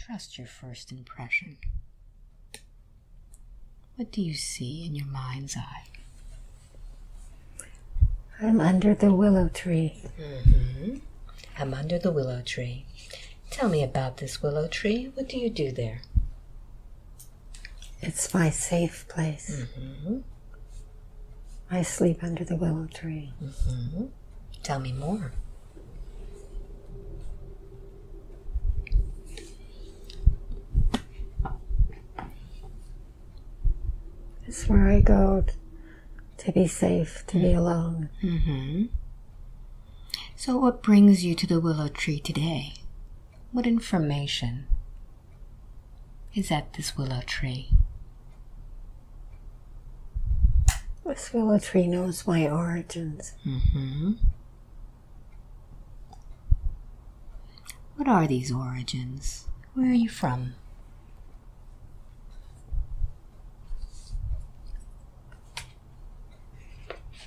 Trust your first impression. What do you see in your mind's eye? I'm under the willow tree. I'm under the willow tree. Tell me about this willow tree. What do you do there? It's my safe place. I sleep under the willow tree. Tell me more. It's where I go to be safe, to be alone. So what brings you to the willow tree today? What information is at this willow tree? This willow tree knows my origins. What are these origins? Where are you from?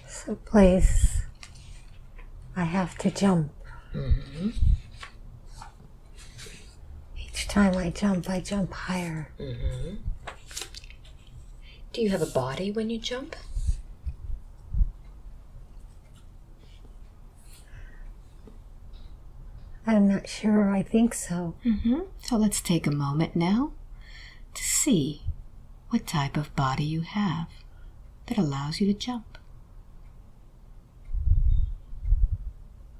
It's a place I have to jump. Each time I jump higher. Do you have a body when you jump? I'm not sure. I think so. So let's take a moment now to see what type of body you have that allows you to jump.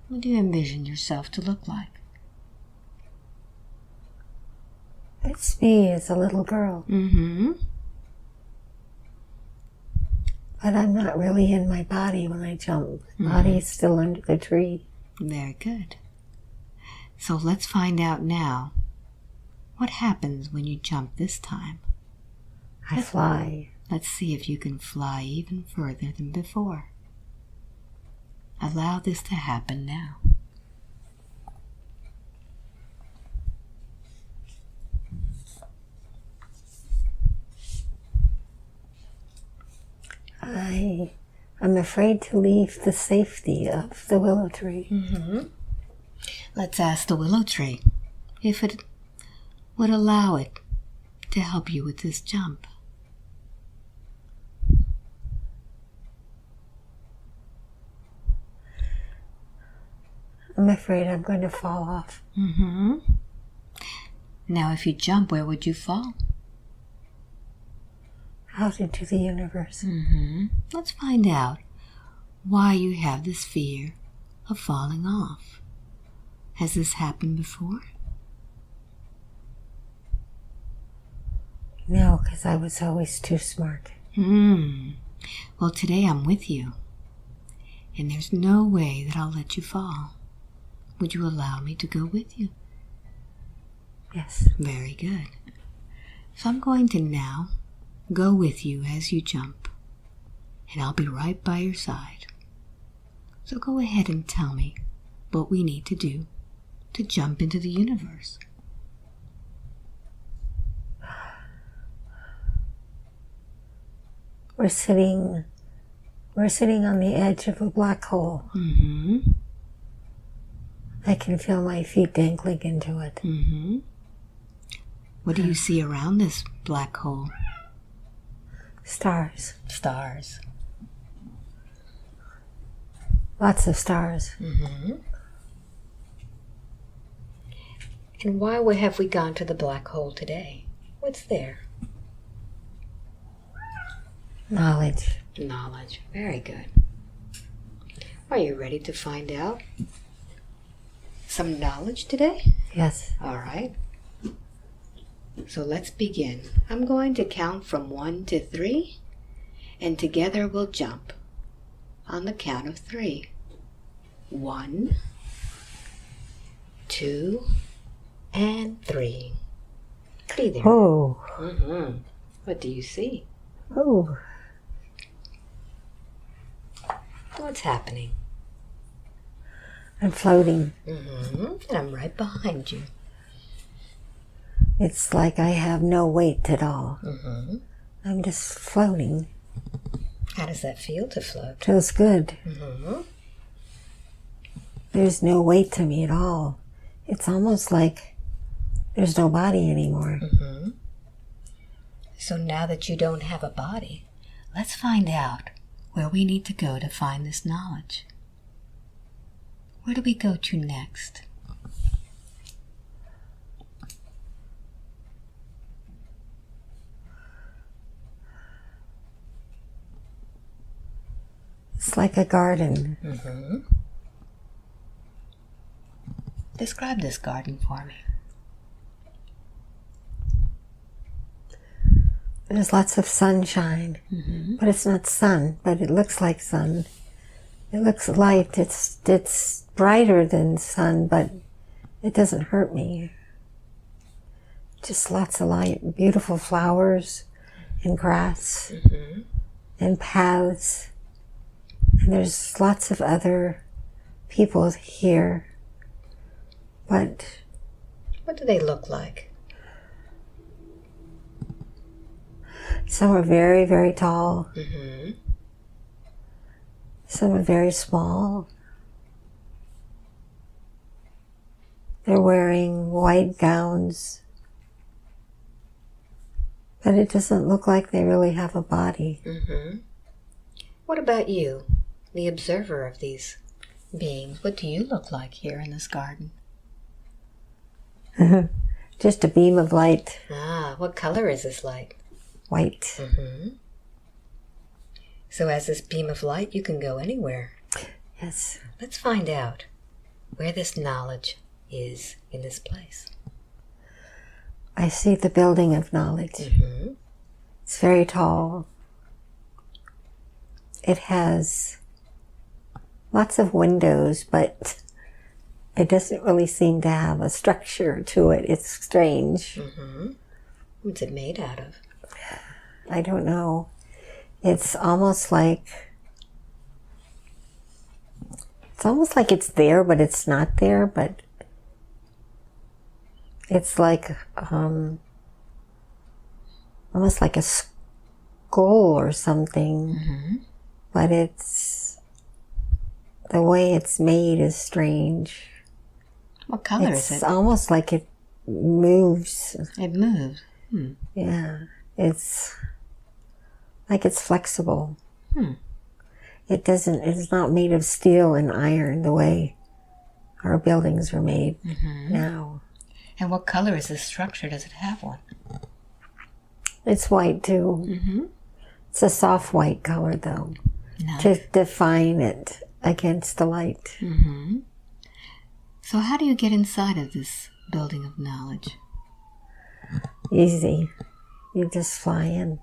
What do you envision yourself to look like? It's me as a little girl. But I'm not really in my body when I jump. My body is still under the tree. Very good. So let's find out now what happens when you jump this time. I fly. Let's see if you can fly even further than before. Allow this to happen now. I'm afraid to leave the safety of the willow tree. Let's ask the willow tree if it would allow it to help you with this jump. I'm afraid I'm going to fall off. Now, if you jump, where would you fall? Out into the universe. Let's find out why you have this fear of falling off. Has this happened before? No, because I was always too smart. Well, today I'm with you, and there's no way that I'll let you fall. Would you allow me to go with you? Yes. Very good. So I'm going to now go with you as you jump, and I'll be right by your side. So go ahead and tell me what we need to do to jump into the universe. We're sitting on the edge of a black hole. I can feel my feet dangling into it. What do you see around this black hole? Stars. Stars. Lots of stars. And why have we gone to the black hole today? What's there? Knowledge. Knowledge. Very good. Are you ready to find out some knowledge today? Yes. All right. So let's begin. I'm going to count from 1 to 3, and together we'll jump on the count of 3. 1, 2, and 3. Be there. Oh. What do you see? Oh. What's happening? I'm floating. And I'm right behind you. It's like I have no weight at all. I'm just floating. How does that feel to float? Feels good. There's no weight to me at all. It's almost like there's no body anymore. Mm-hmm. So now that you don't have a body, let's find out where we need to go to find this knowledge. Where do we go to next? It's like a garden. Mm-hmm. Describe this garden for me. There's lots of sunshine, but it's not sun, but it looks like sun. It looks light. It's brighter than sun, but it doesn't hurt me. Just lots of light, beautiful flowers and grass and paths. And there's lots of other people here. But what do they look like? Some are very, very tall. Some are very small. They're wearing white gowns. But it doesn't look like they really have a body. What about you, the observer of these beings? What do you look like here in this garden? Just a beam of light. Ah, what color is this light? White. So as this beam of light, you can go anywhere. Yes. Let's find out where this knowledge is in this place. I see the building of knowledge. It's very tall. It has lots of windows, but it doesn't really seem to have a structure to it. It's strange. What's it made out of? I don't know. It's almost like it's there, but it's not there. But it's like almost like a skull or something. But it's the way it's made is strange. What color is it? It's almost like it moves. It moves. Yeah, it's like it's flexible. It's not made of steel and iron the way our buildings are made now. And what color is this structure? Does it have one? It's white too. It's a soft white color though, Nice. to define it against the light. So how do you get inside of this building of knowledge? Easy. You just fly in.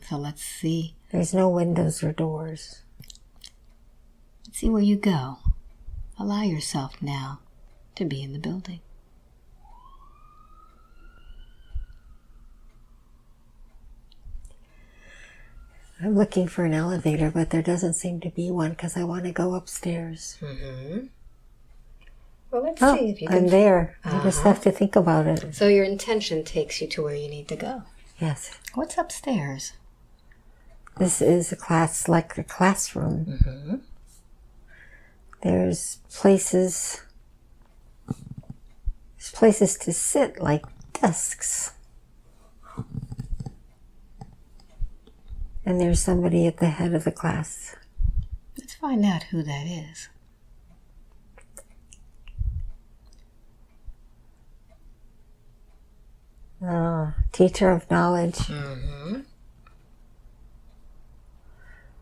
So let's see. There's no windows or doors. Let's see where you go. Allow yourself now to be in the building. I'm looking for an elevator, but there doesn't seem to be one because I want to go upstairs. Well, let's see if you can. I'm there. I just have to think about it. So your intention takes you to where you need to go. Yes. What's upstairs? This is a class, like a classroom. There's places to sit, like desks. And there's somebody at the head of the class. Let's find out who that is. Teacher of knowledge.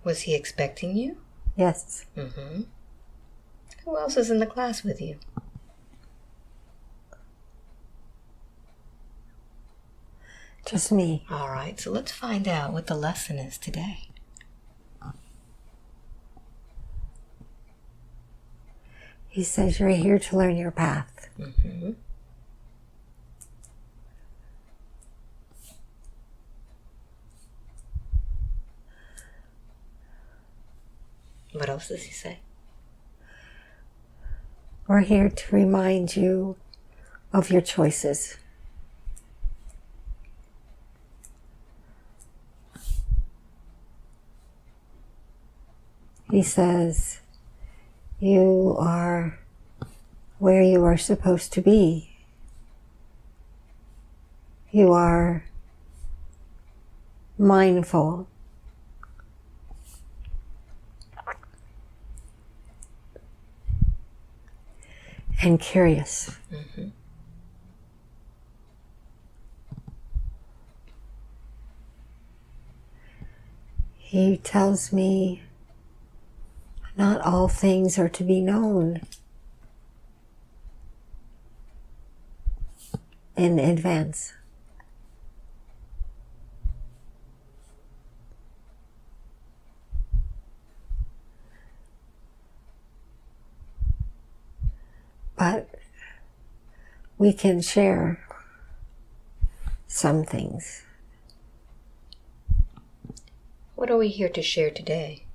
Was he expecting you? Yes. Who else is in the class with you? Just me. All right, so let's find out what the lesson is today. He says you're here to learn your path. What else does he say? We're here to remind you of your choices. He says, you are where you are supposed to be. you are mindful and curious. Mm-hmm. He tells me not all things are to be known in advance. But we can share some things. What are we here to share today?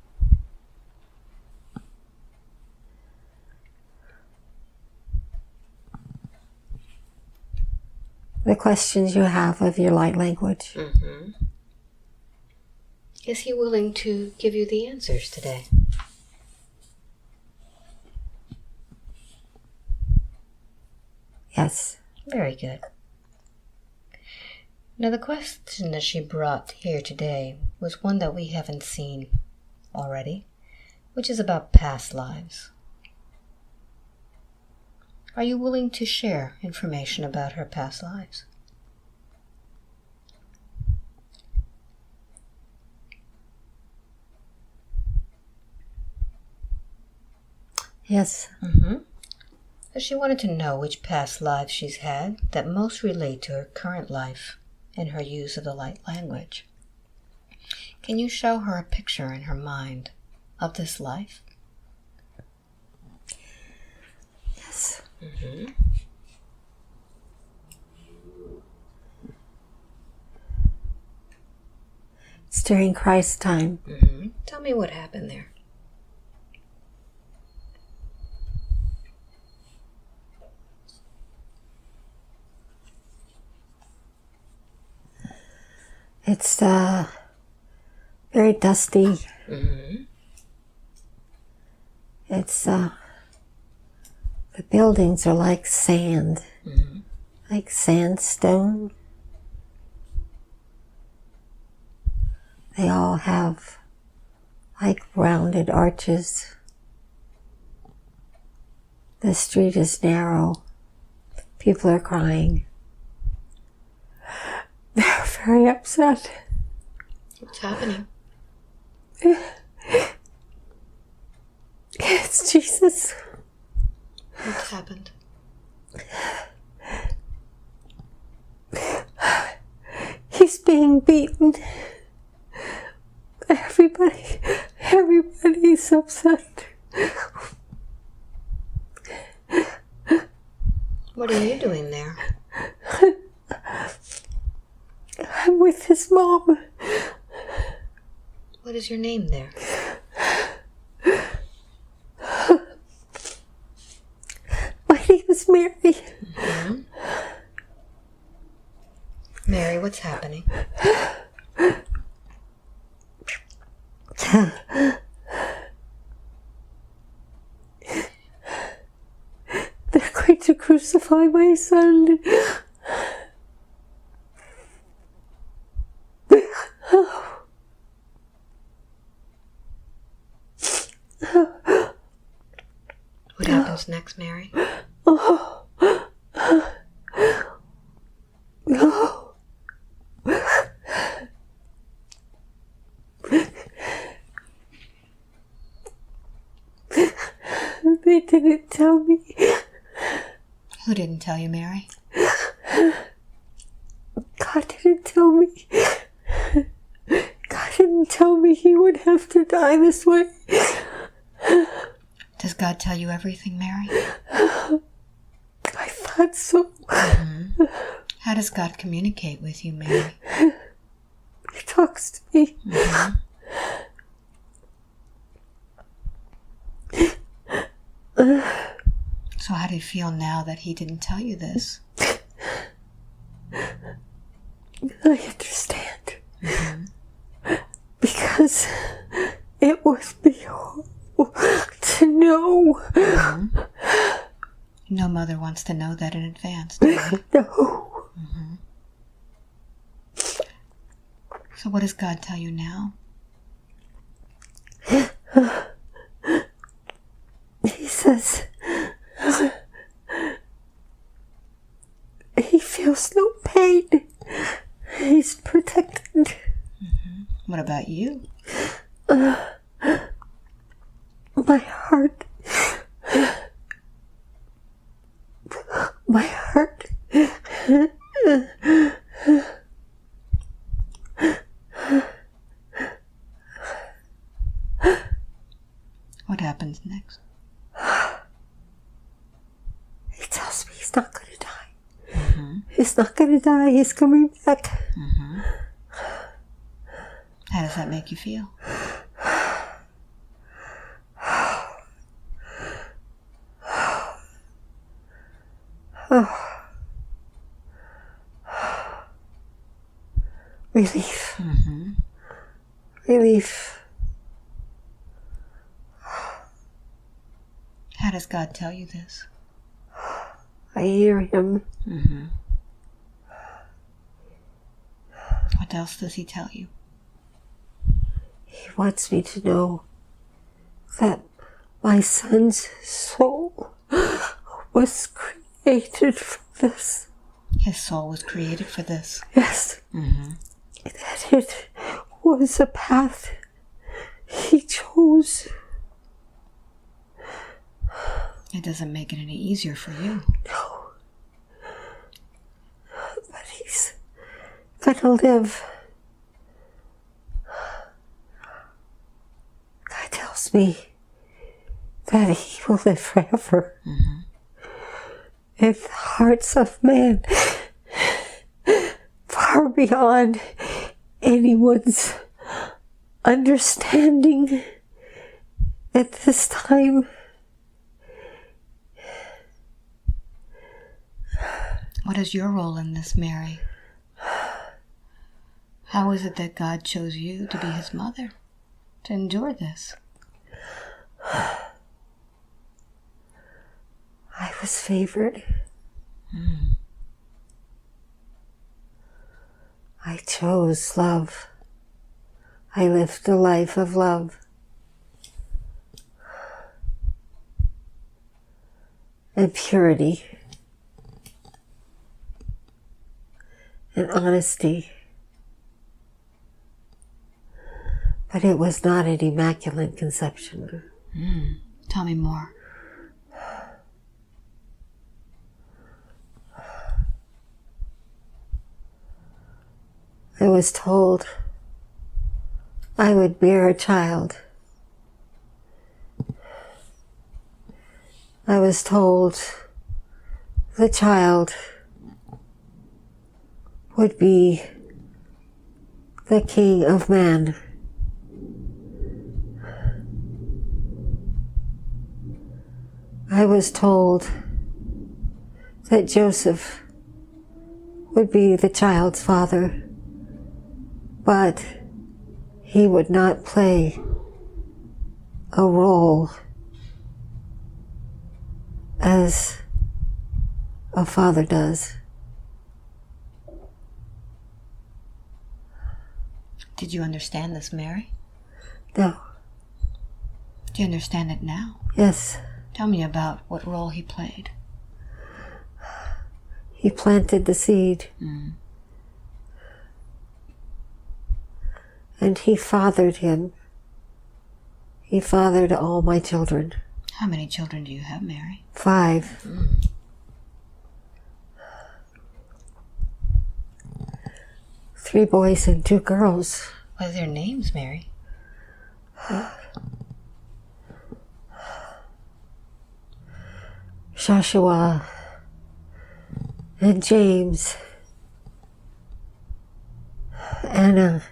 The questions you have of your light language. Mm-hmm. Is he willing to give you the answers today? Yes. Very good. Now, the question that she brought here today was one that we haven't seen already, which is about past lives. Are you willing to share information about her past lives? Yes. Mm-hmm. So she wanted to know which past lives she's had that most relate to her current life and her use of the light language. Can you show her a picture in her mind of this life? Yes. Mm-hmm. It's during Christ's time. Mm-hmm. Tell me what happened there. It's very dusty. Mm-hmm. It's the buildings are like sand, Mm-hmm. like sandstone. They all have like rounded arches. The street is narrow. People are crying. They're very upset. What's happening? It's Jesus. What's happened? He's being beaten. Everybody's upset. What are you doing there? I'm with his mom. What is your name there? My name is Mary. Mm-hmm. Mary, what's happening? They're going to crucify my son. What happens next, Mary? They didn't tell me. Who didn't tell you, Mary? God didn't tell me. God didn't tell me he would have to die this way. Does God tell you everything, Mary? I thought so. Mm-hmm. How does God communicate with you, Mary? He talks to me. Mm-hmm. So how do you feel now that he didn't tell you this? I understand. Mm-hmm. Because it was beyond to know. Mm-hmm. No mother wants to know that in advance, do they? No. Mm-hmm. So what does God tell you now? He says he feels no pain. He's protected. Mm-hmm. What about you? My heart. My heart. What happens next? He tells me he's not going to die. Mm-hmm. He's not going to die. He's coming back. Mm-hmm. How does that make you feel? Relief. Mm-hmm. Relief. How does God tell you this? I hear him. Mm-hmm. What else does he tell you? He wants me to know that my son's soul was created for this. His soul was created for this. Yes. Mm-hmm. That it was a path he chose. It doesn't make it any easier for you. No. But he's gonna live. God tells me that he will live forever. Mm-hmm. In the hearts of man, far beyond anyone's understanding at this time. What is your role in this, Mary? How is it that God chose you to be his mother, to endure this? I was favored. Mm. I chose love. I lived a life of love. And purity. And honesty. But it was not an immaculate conception. Mm. Tell me more. I was told I would bear a child. I was told the child would be the king of man. I was told that Joseph would be the child's father, but he would not play a role as a father does. Did you understand this, Mary? No. Do you understand it now? Yes. Tell me about what role he played. He planted the seed. Mm. And he fathered him. He fathered all my children. How many children do you have, Mary? 5. Mm. 3 boys and 2 girls. What are their names, Mary? Joshua and James, Anna,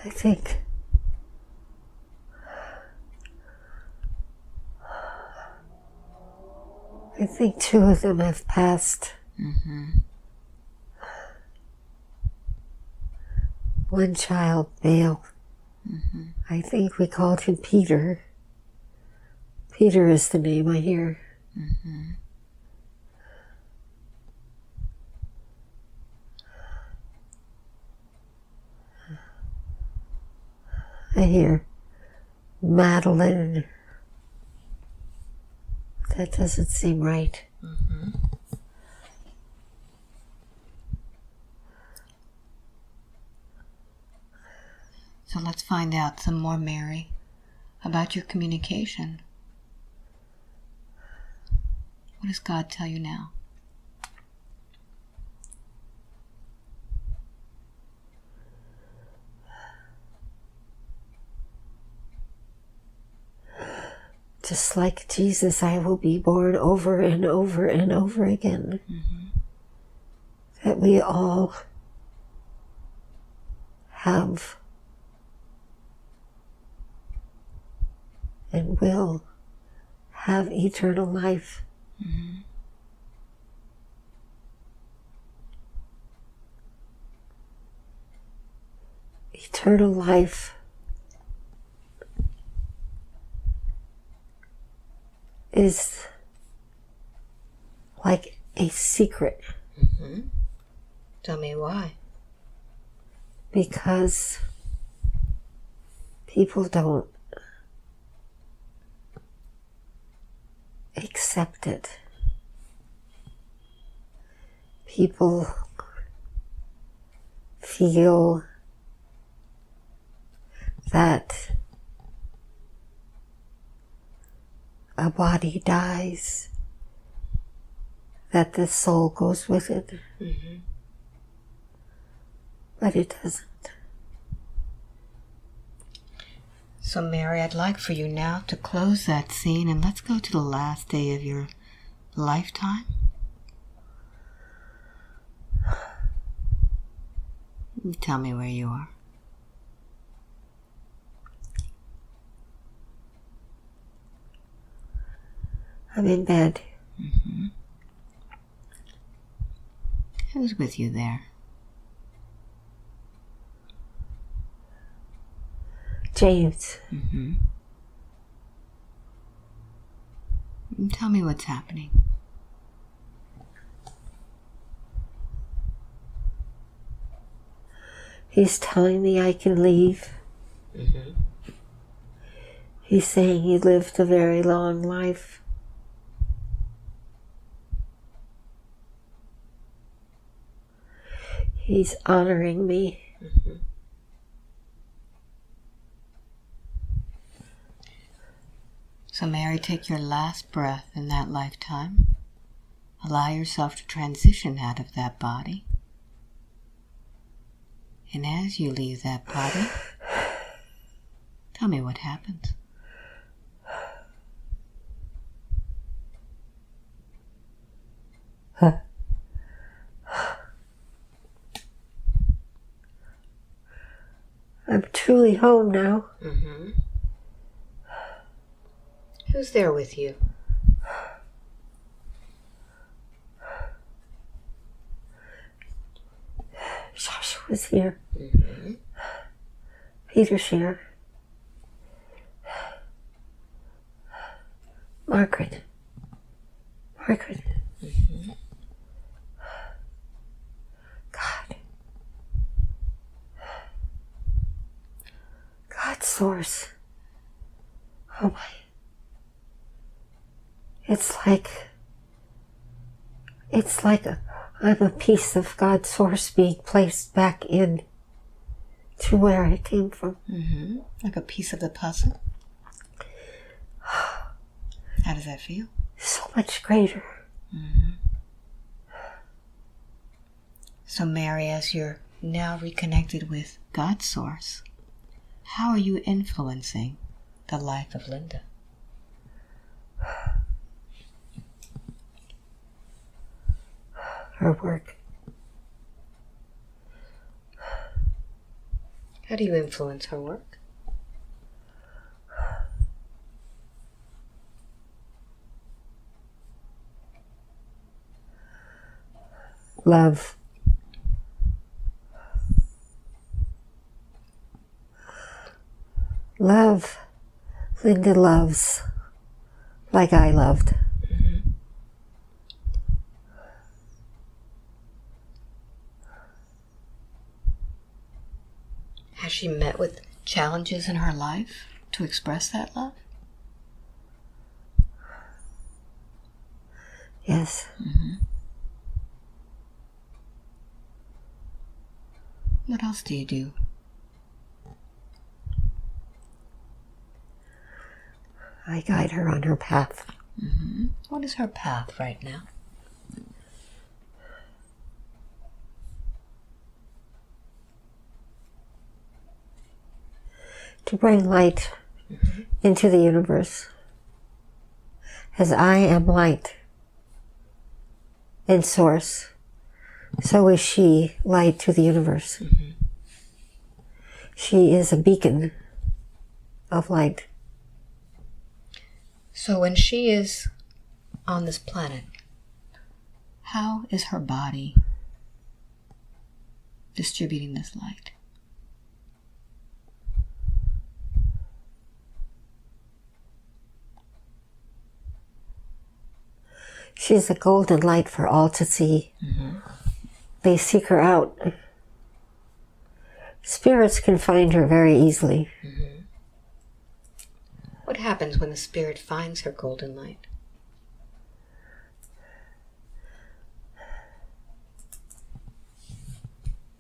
I think I think 2 of them have passed. Mm-hmm. 1 child, male. Mm-hmm. I think we called him Peter. Peter is the name I hear. Mm-hmm. I hear Madeline. That doesn't seem right. Mm-hmm. So let's find out some more, Mary, about your communication. What does God tell you now? Just like Jesus, I will be born over and over and over again. Mm-hmm. That we all have and will have eternal life. Mm-hmm. Eternal life is like a secret. Mm-hmm. Tell me why. Because people don't accept it. People feel that a body dies, that the soul goes with it. Mm-hmm. But it doesn't. So, Mary, I'd like for you now to close that scene and let's go to the last day of your lifetime. Tell me where you are. I'm in bed. Mm-hmm. Who's with you there? James. Mm-hmm. Tell me what's happening. He's telling me I can leave. Mm-hmm. He's saying he lived a very long life. He's honoring me. Mm-hmm. So, Mary, take your last breath in that lifetime. Allow yourself to transition out of that body. And as you leave that body, tell me what happens. I'm truly home now. Mm-hmm. Who's there with you? Joshua's here. Mm-hmm. Peter's here. Margaret. Mm-hmm. God. God's source. Oh my. It's like I'm a piece of God's source being placed back in to where I came from. Mm-hmm. Like a piece of the puzzle. How does that feel? So much greater. Mm-hmm. So, Mary, as you're now reconnected with God's source, how are you influencing the life of Linda? Her work. How do you influence her work? Love. Love. Linda loves like I loved. Mm-hmm. Has she met with challenges in her life to express that love? Yes. What else do you do? I guide her on her path. What is her path right now? To bring light into the universe. As I am light and source, so is she light to the universe. She is a beacon of light. So when she is on this planet, how is her body distributing this light? She is a golden light for all to see. They seek her out. Spirits can find her very easily. What happens when the spirit finds her golden light?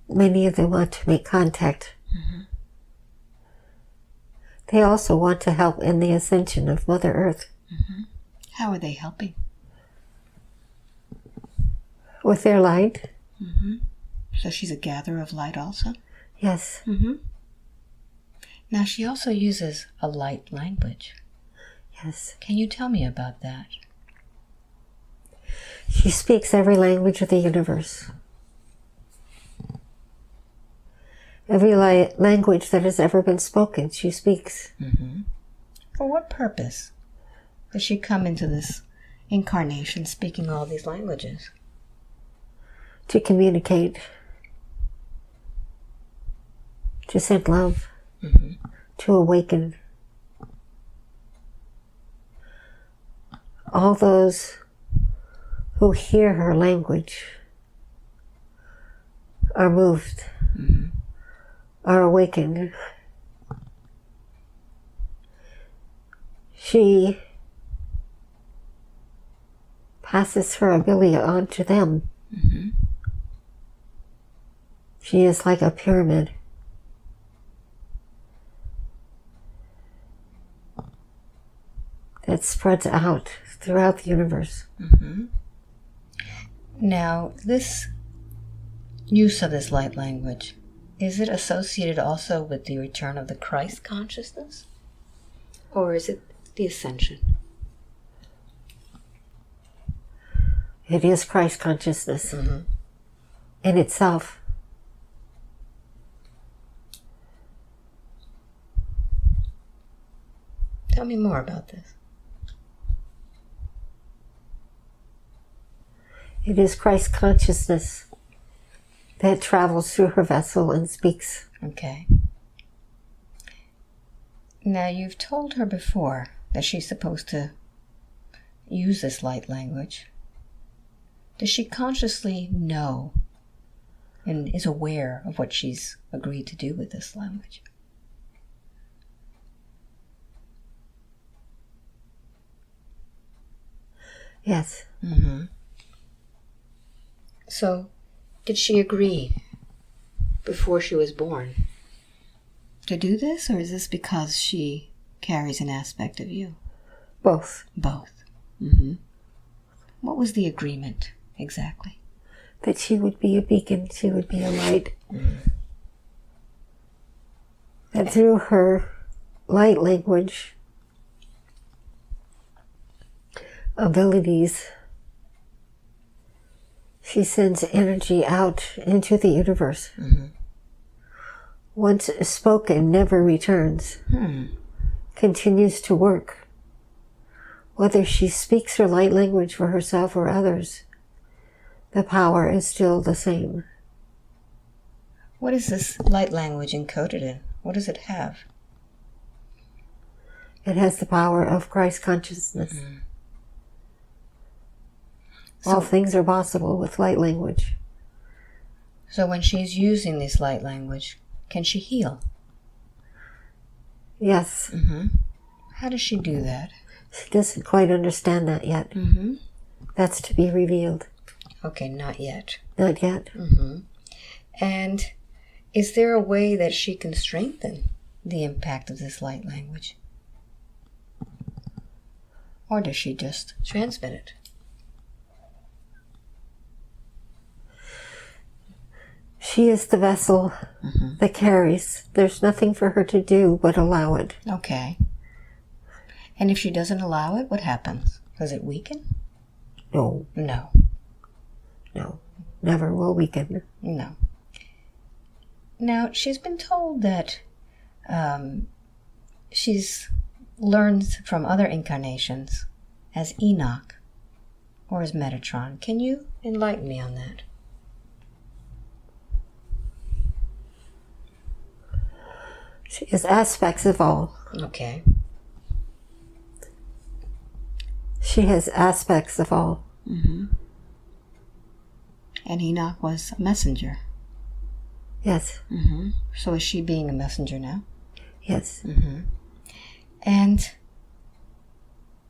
Many of them want to make contact. They also want to help in the ascension of Mother Earth. How are they helping? With their light. So she's a gatherer of light also? Yes. Now she also uses a light language. Yes. Can you tell me about that? She speaks every language of the universe. Every language that has ever been spoken, she speaks. For what purpose does she come into this incarnation speaking all these languages? To communicate. To send love. To awaken. All those who hear her language are moved, are awakened. She passes her ability on to them. She is like a pyramid. That spreads out throughout the universe. Now, this use of this light language, is it associated also with the return of the Christ consciousness? Or is it the Ascension? It is Christ consciousness in itself. Tell me more about this. It is Christ consciousness that travels through her vessel and speaks. Okay. Now, you've told her before that she's supposed to use this light language. Does she consciously know and is aware of what she's agreed to do with this language? Yes. So, did she agree before she was born to do this, or is this because she carries an aspect of you? Both. Both. What was the agreement exactly? That she would be a beacon, she would be a light. That through her light language abilities, she sends energy out into the universe. Once spoken, never returns. Continues to work. Whether she speaks her light language for herself or others, the power is still the same. What is this light language encoded in? What does it have? It has the power of Christ consciousness. All things are possible with light language. So when she's using this light language, can she heal? Yes. How does she do that? She doesn't quite understand that yet. That's to be revealed. Okay, not yet. Not yet. And is there a way that she can strengthen the impact of this light language? Or does she just transmit it? She is the vessel that carries. There's nothing for her to do but allow it. Okay. And if she doesn't allow it, what happens? Does it weaken? No. No. No. Never will weaken. No. Now, she's been told that she's learned from other incarnations as Enoch or as Metatron. Can you enlighten me on that? She has aspects of all. Okay. She has aspects of all. And Enoch was a messenger. Yes. So is she being a messenger now? Yes. And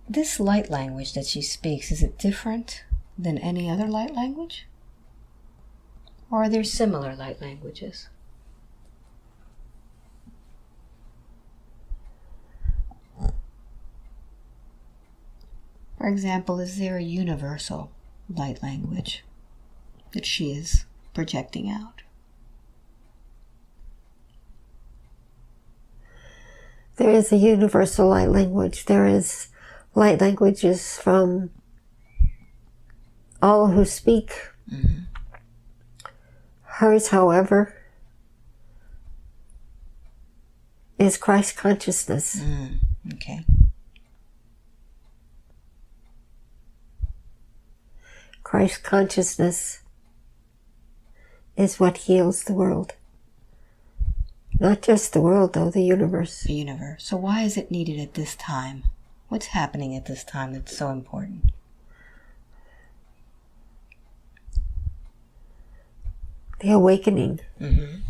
this light language that she speaks, is it different than any other light language? Or are there similar light languages? For example, is there a universal light language that she is projecting out? There is a universal light language. There is light languages from all who speak. Hers, however, is Christ consciousness. Okay. Christ consciousness is what heals the world. Not just the world, though, the universe. The universe. So why is it needed at this time? What's happening at this time that's so important? The awakening. Can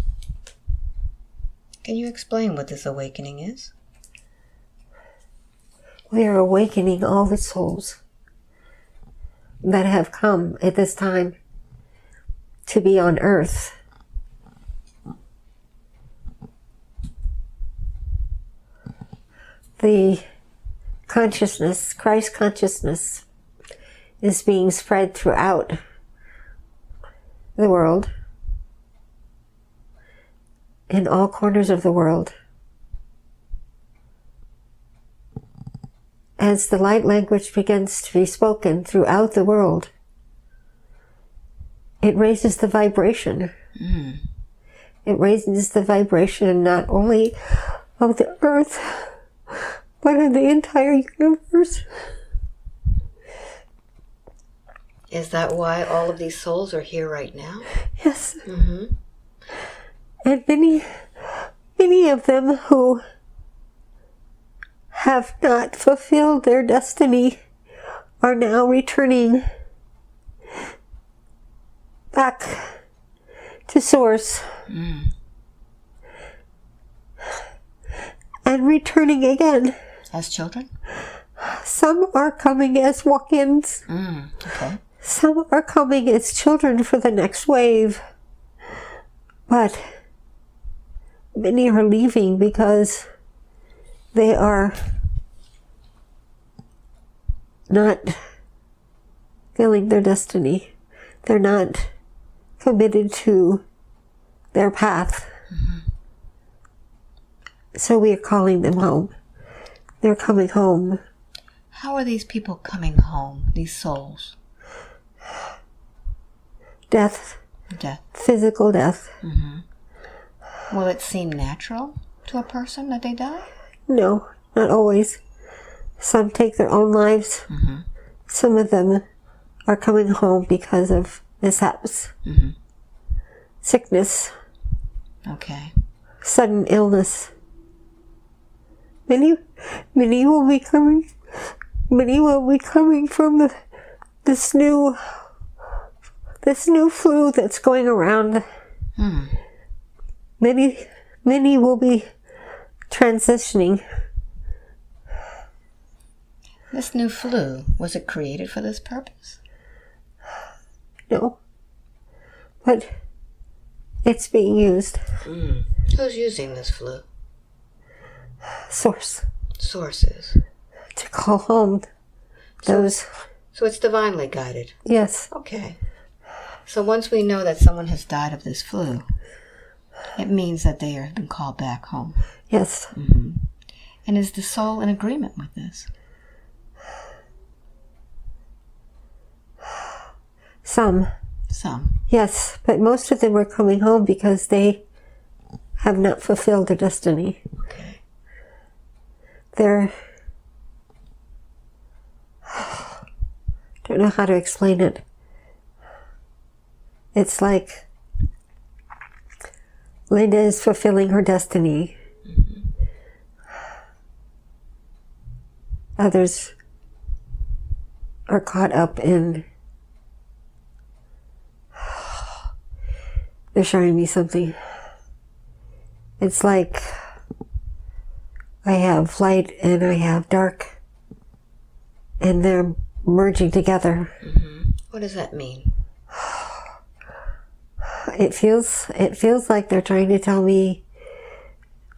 you explain what this awakening is? We are awakening all the souls that have come at this time to be on earth. The consciousness, Christ consciousness, is being spread throughout the world, in all corners of the world. As the light language begins to be spoken throughout the world, it raises the vibration. It raises the vibration not only of the earth, but of the entire universe. Is that why all of these souls are here right now? Yes. And many of them who have not fulfilled their destiny are now returning back to Source. And returning again. As children? Some are coming as walk-ins. Okay. Some are coming as children for the next wave. But many are leaving because they are not feeling their destiny. They're not committed to their path. So we are calling them home. They're coming home. How are these people coming home, these souls? Death. Death. Physical death. Will it seem natural to a person that they die? No, not always. Some take their own lives. Some of them are coming home because of mishaps. Sickness. Okay. Sudden illness. Many will be coming from this new flu that's going around. Many will be transitioning. This new flu, was it created for this purpose? No. But it's being used. Who's using this flu? Source. Sources. To call home those. So it's divinely guided? Yes. Okay. So once we know that someone has died of this flu, it means that they have been called back home. Yes. And is the soul in agreement with this? Some. Yes, but most of them are coming home because they have not fulfilled their destiny. Okay. They're... don't know how to explain it. It's like Linda is fulfilling her destiny. Others are caught up in... they're showing me something. It's like I have light and I have dark, and they're merging together. What does that mean? It feels like they're trying to tell me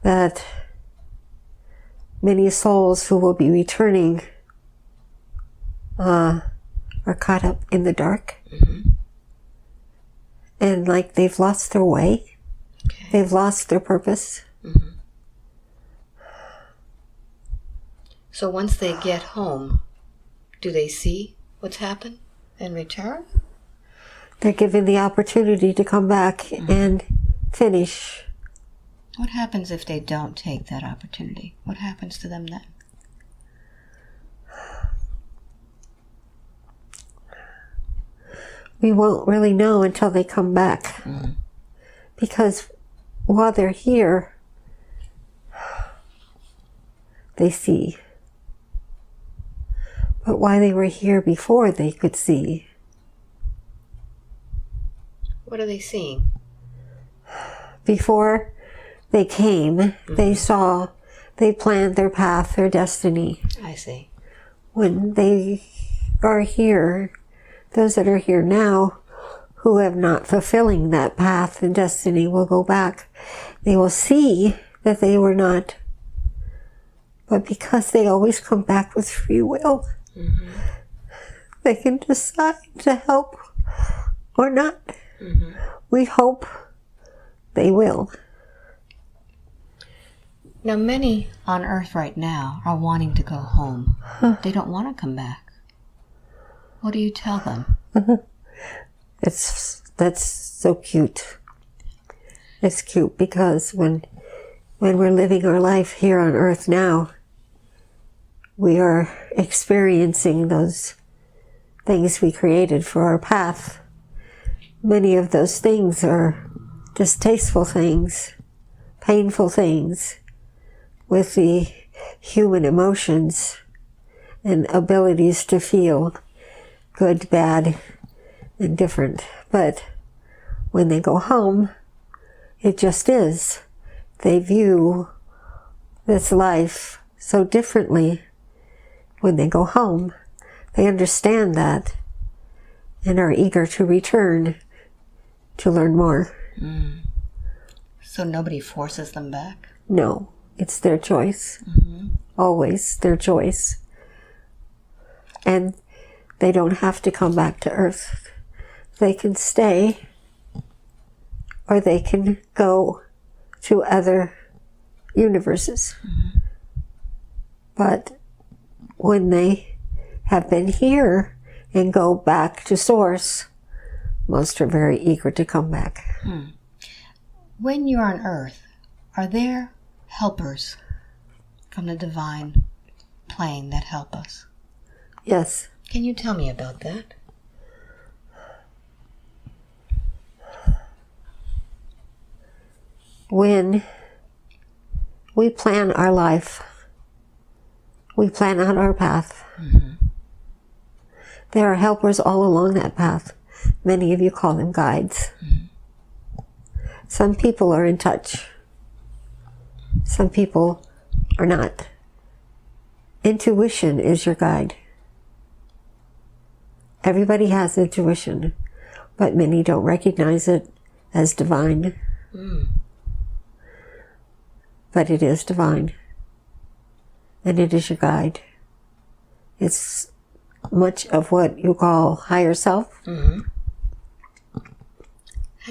that many souls who will be returning are caught up in the dark. And like they've lost their way. Okay. They've lost their purpose. So once they get home, do they see what's happened and return? They're given the opportunity to come back and finish. What happens if they don't take that opportunity? What happens to them then? We won't really know until they come back. Because while they're here, they see. But why they were here before, they could see. What are they seeing? Before they came, they saw, they planned their path, their destiny. I see. When they are here, those that are here now, who have not fulfilling that path and destiny, will go back. They will see that they were not. But because they always come back with free will, they can decide to help or not. We hope they will. Now, many on Earth right now are wanting to go home. They don't want to come back. What do you tell them? That's so cute. It's cute because when we're living our life here on Earth now, we are experiencing those things we created for our path. Many of those things are distasteful things, painful things, with the human emotions and abilities to feel good, bad, and different. But when they go home, it just is. They view this life so differently when they go home. They understand that and are eager to return to learn more. So nobody forces them back? No, it's their choice. Always their choice. And they don't have to come back to Earth. They can stay, or they can go to other universes. But when they have been here and go back to Source, most are very eager to come back. When you're on Earth, are there helpers from the divine plane that help us? Yes. Can you tell me about that? When we plan our life, we plan out our path. There are helpers all along that path. Many of you call them guides. Some people are in touch. Some people are not. Intuition is your guide. Everybody has intuition, but many don't recognize it as divine. But it is divine, and it is your guide. It's much of what you call higher self. How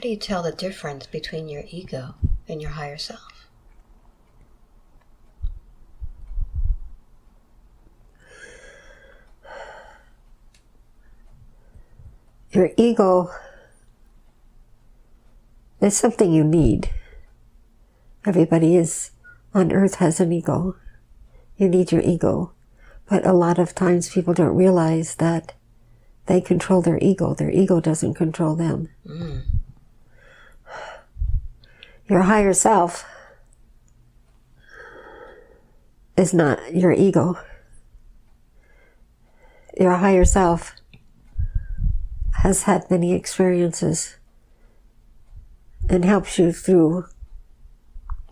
do you tell the difference between your ego and your higher self? Your ego is something you need. Everybody on earth has an ego. You need your ego. But a lot of times people don't realize that they control their ego. Their ego doesn't control them. Your higher self is not your ego. Your higher self has had many experiences and helps you through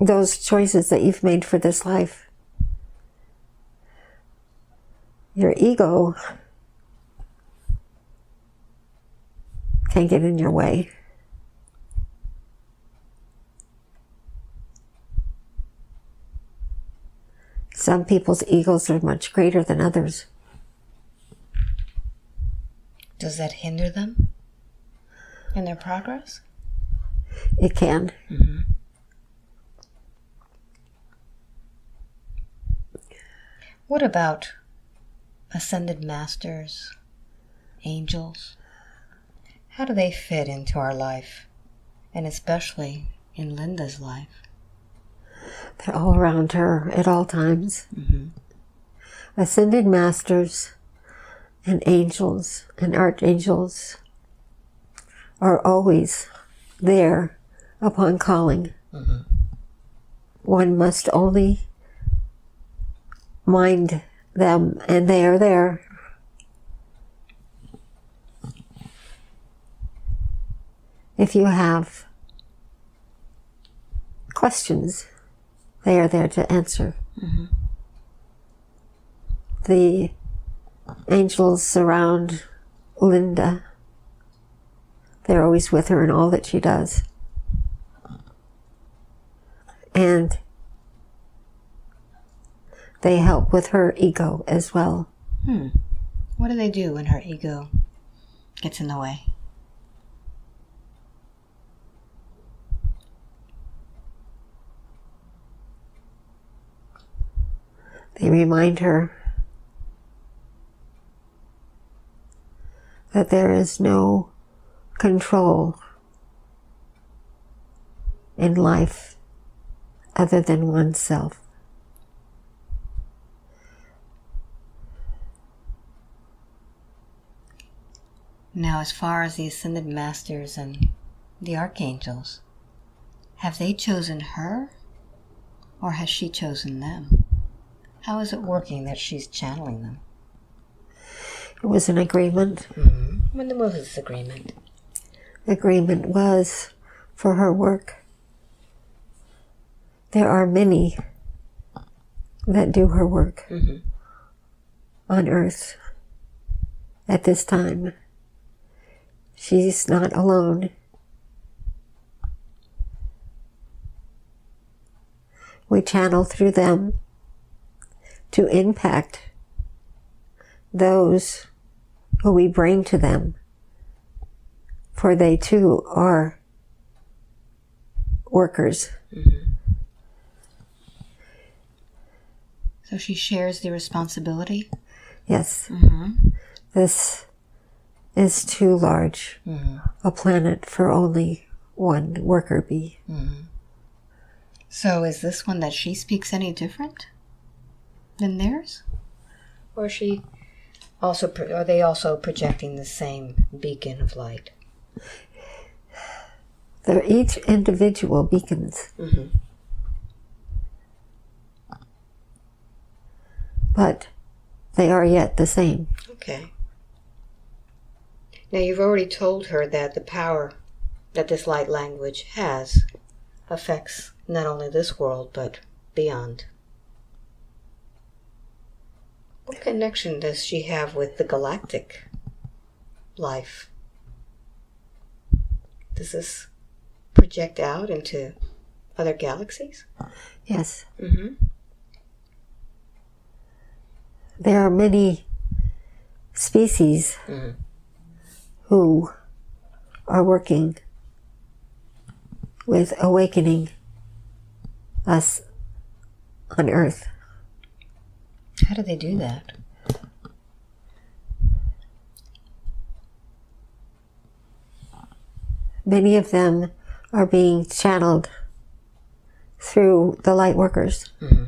those choices that you've made for this life. Your ego can get in your way. Some people's egos are much greater than others. Does that hinder them in their progress? It can. What about ascended masters, angels? How do they fit into our life, and especially in Linda's life? They're all around her at all times. Ascended masters and angels and archangels are always there upon calling. One must only mind them, and they are there. If you have questions, they are there to answer. The angels surround Linda. They're always with her in all that she does. And they help with her ego as well. What do they do when her ego gets in the way? They remind her that there is no control in life other than oneself. Now, as far as the ascended masters and the archangels, have they chosen her, or has she chosen them? How is it working that she's channeling them? It was an agreement. When was this agreement? Agreement was for her work. There are many that do her work on earth at this time. She's not alone. We channel through them to impact those who we bring to them, for they too are workers. So she shares the responsibility? Yes. This is too large a planet for only one worker bee. So is this one that she speaks any different than theirs? Or are they also projecting the same beacon of light? They're each individual beacons. But they are yet the same. Okay. Now, you've already told her that the power that this light language has affects not only this world, but beyond. What connection does she have with the galactic life? Does this project out into other galaxies? Yes. Mm-hmm. There are many species who are working with awakening us on Earth. How do they do that? Many of them are being channeled through the light workers. Mm-hmm.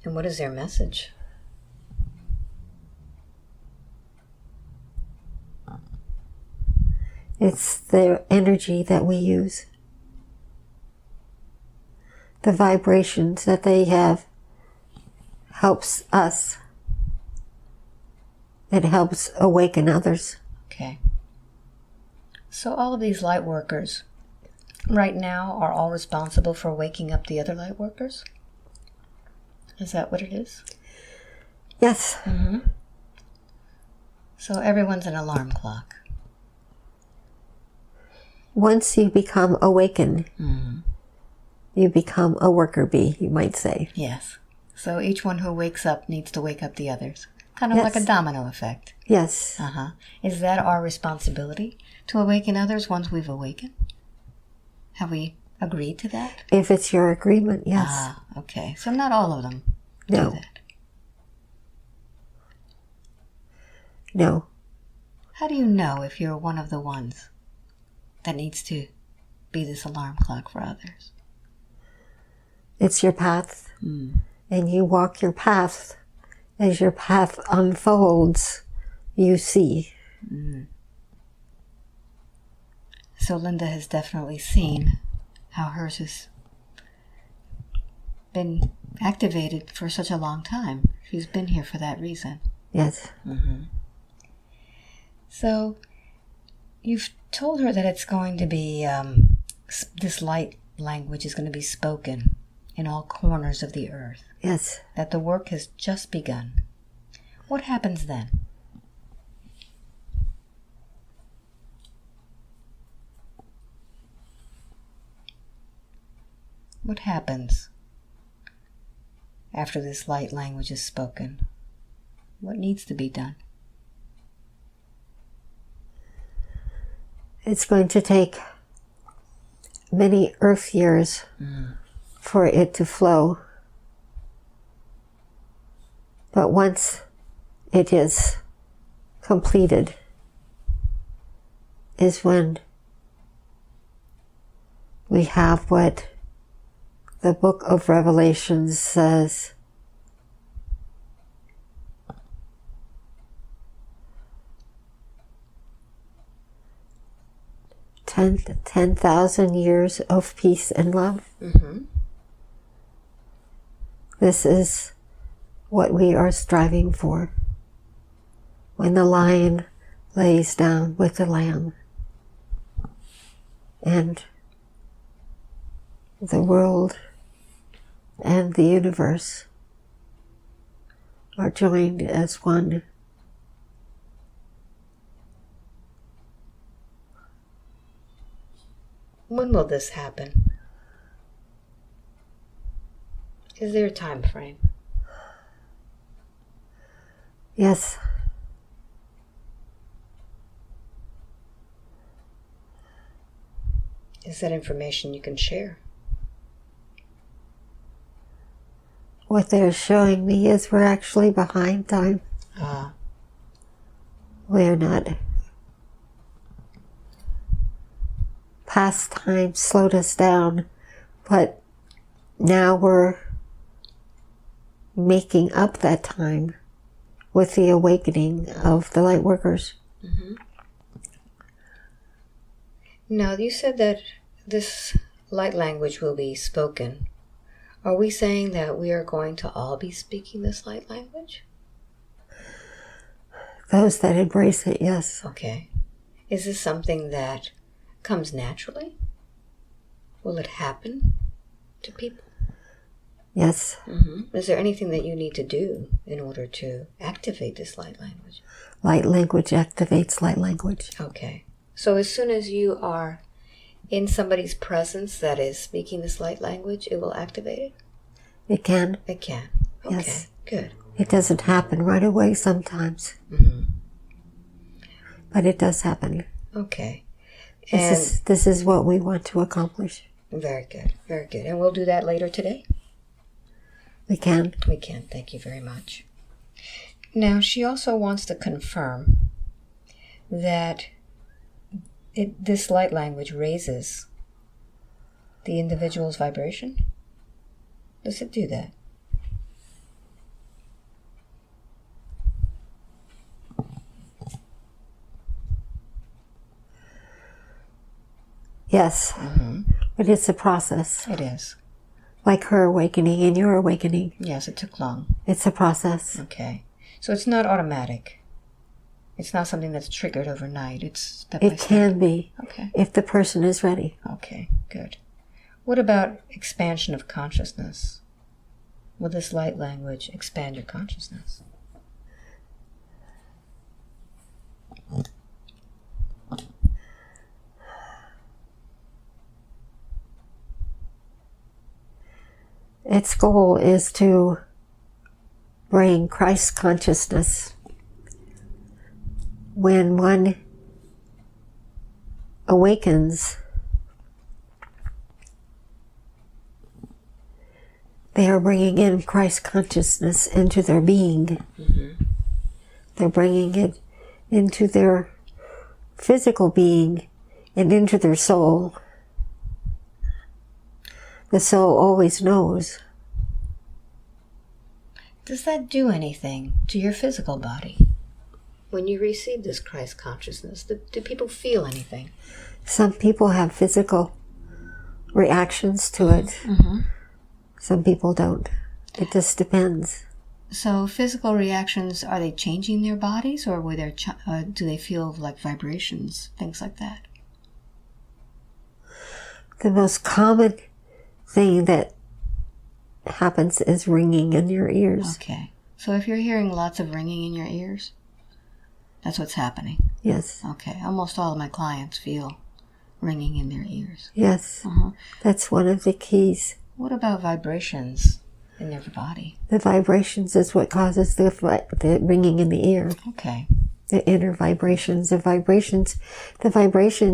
And what is their message? It's the energy that we use. The vibrations that they have helps us. It helps awaken others. Okay. So all of these light workers right now are all responsible for waking up the other light workers? Is that what it is? Yes. Mm-hmm. So everyone's an alarm clock. Once you become awakened, Mm-hmm. you become a worker bee, you might say. Yes. So each one who wakes up needs to wake up the others. Kind of Yes. like a domino effect. Yes. Uh-huh. Is that our responsibility to awaken others once we've awakened? Have we agreed to that? If it's your agreement, yes. Ah, okay. So not all of them No. do that. No. How do you know if you're one of the ones that needs to be this alarm clock for others? It's your path. And you walk your path. As your path unfolds, you see. So Linda has definitely seen how hers has been activated for such a long time. She's been here for that reason. Yes. So you've told her that it's going to be, this light language is going to be spoken in all corners of the earth. Yes. That the work has just begun. What happens then? What happens after this light language is spoken? What needs to be done? It's going to take many Earth years for it to flow. But once it is completed is when we have what the book of Revelation says. Ten thousand years of peace and love. This is what we are striving for. When the lion lays down with the lamb and the world and the universe are joined as one. When will this happen? Is there a time frame? Yes. Is that information you can share? What they're showing me is we're actually behind time. We're not. Past time slowed us down, but now we're making up that time with the awakening of the light workers. Now, you said that this light language will be spoken. Are we saying that we are going to all be speaking this light language? Those that embrace it, yes. Okay. Is this something that comes naturally? Will it happen to people? Yes. Is there anything that you need to do in order to activate this light language? Light language activates light language. Okay. So as soon as you are in somebody's presence that is speaking this light language, it will activate it? It can. It can. Okay, Yes. good. It doesn't happen right away sometimes. But it does happen. Okay. This is what we want to accomplish. Very good, very good. And we'll do that later today? We can. We can. Thank you very much. Now, she also wants to confirm that this light language raises the individual's vibration. Does it do that? Yes. But it's a process. It is. Like her awakening and your awakening. Yes, it took long. It's a process. Okay. So it's not automatic. It's not something that's triggered overnight. It's step by It step. can be. Okay. If the person is ready. Okay, good. What about expansion of consciousness? Will this light language expand your consciousness? Its goal is to bring Christ consciousness. When one awakens, they are bringing in Christ consciousness into their being. They're bringing it into their physical being and into their soul. The soul always knows. Does that do anything to your physical body? When you receive this Christ consciousness, do people feel anything? Some people have physical reactions to it. Some people don't. It just depends. So physical reactions, are they changing their bodies, or do they feel like vibrations, things like that? The most common thing that happens is ringing in your ears. Okay. So if you're hearing lots of ringing in your ears, that's what's happening. Yes. Okay. Almost all of my clients feel ringing in their ears. Yes. That's one of the keys. What about vibrations in their body? The vibrations is what causes the ringing in the ear. Okay. The inner vibrations. The vibrations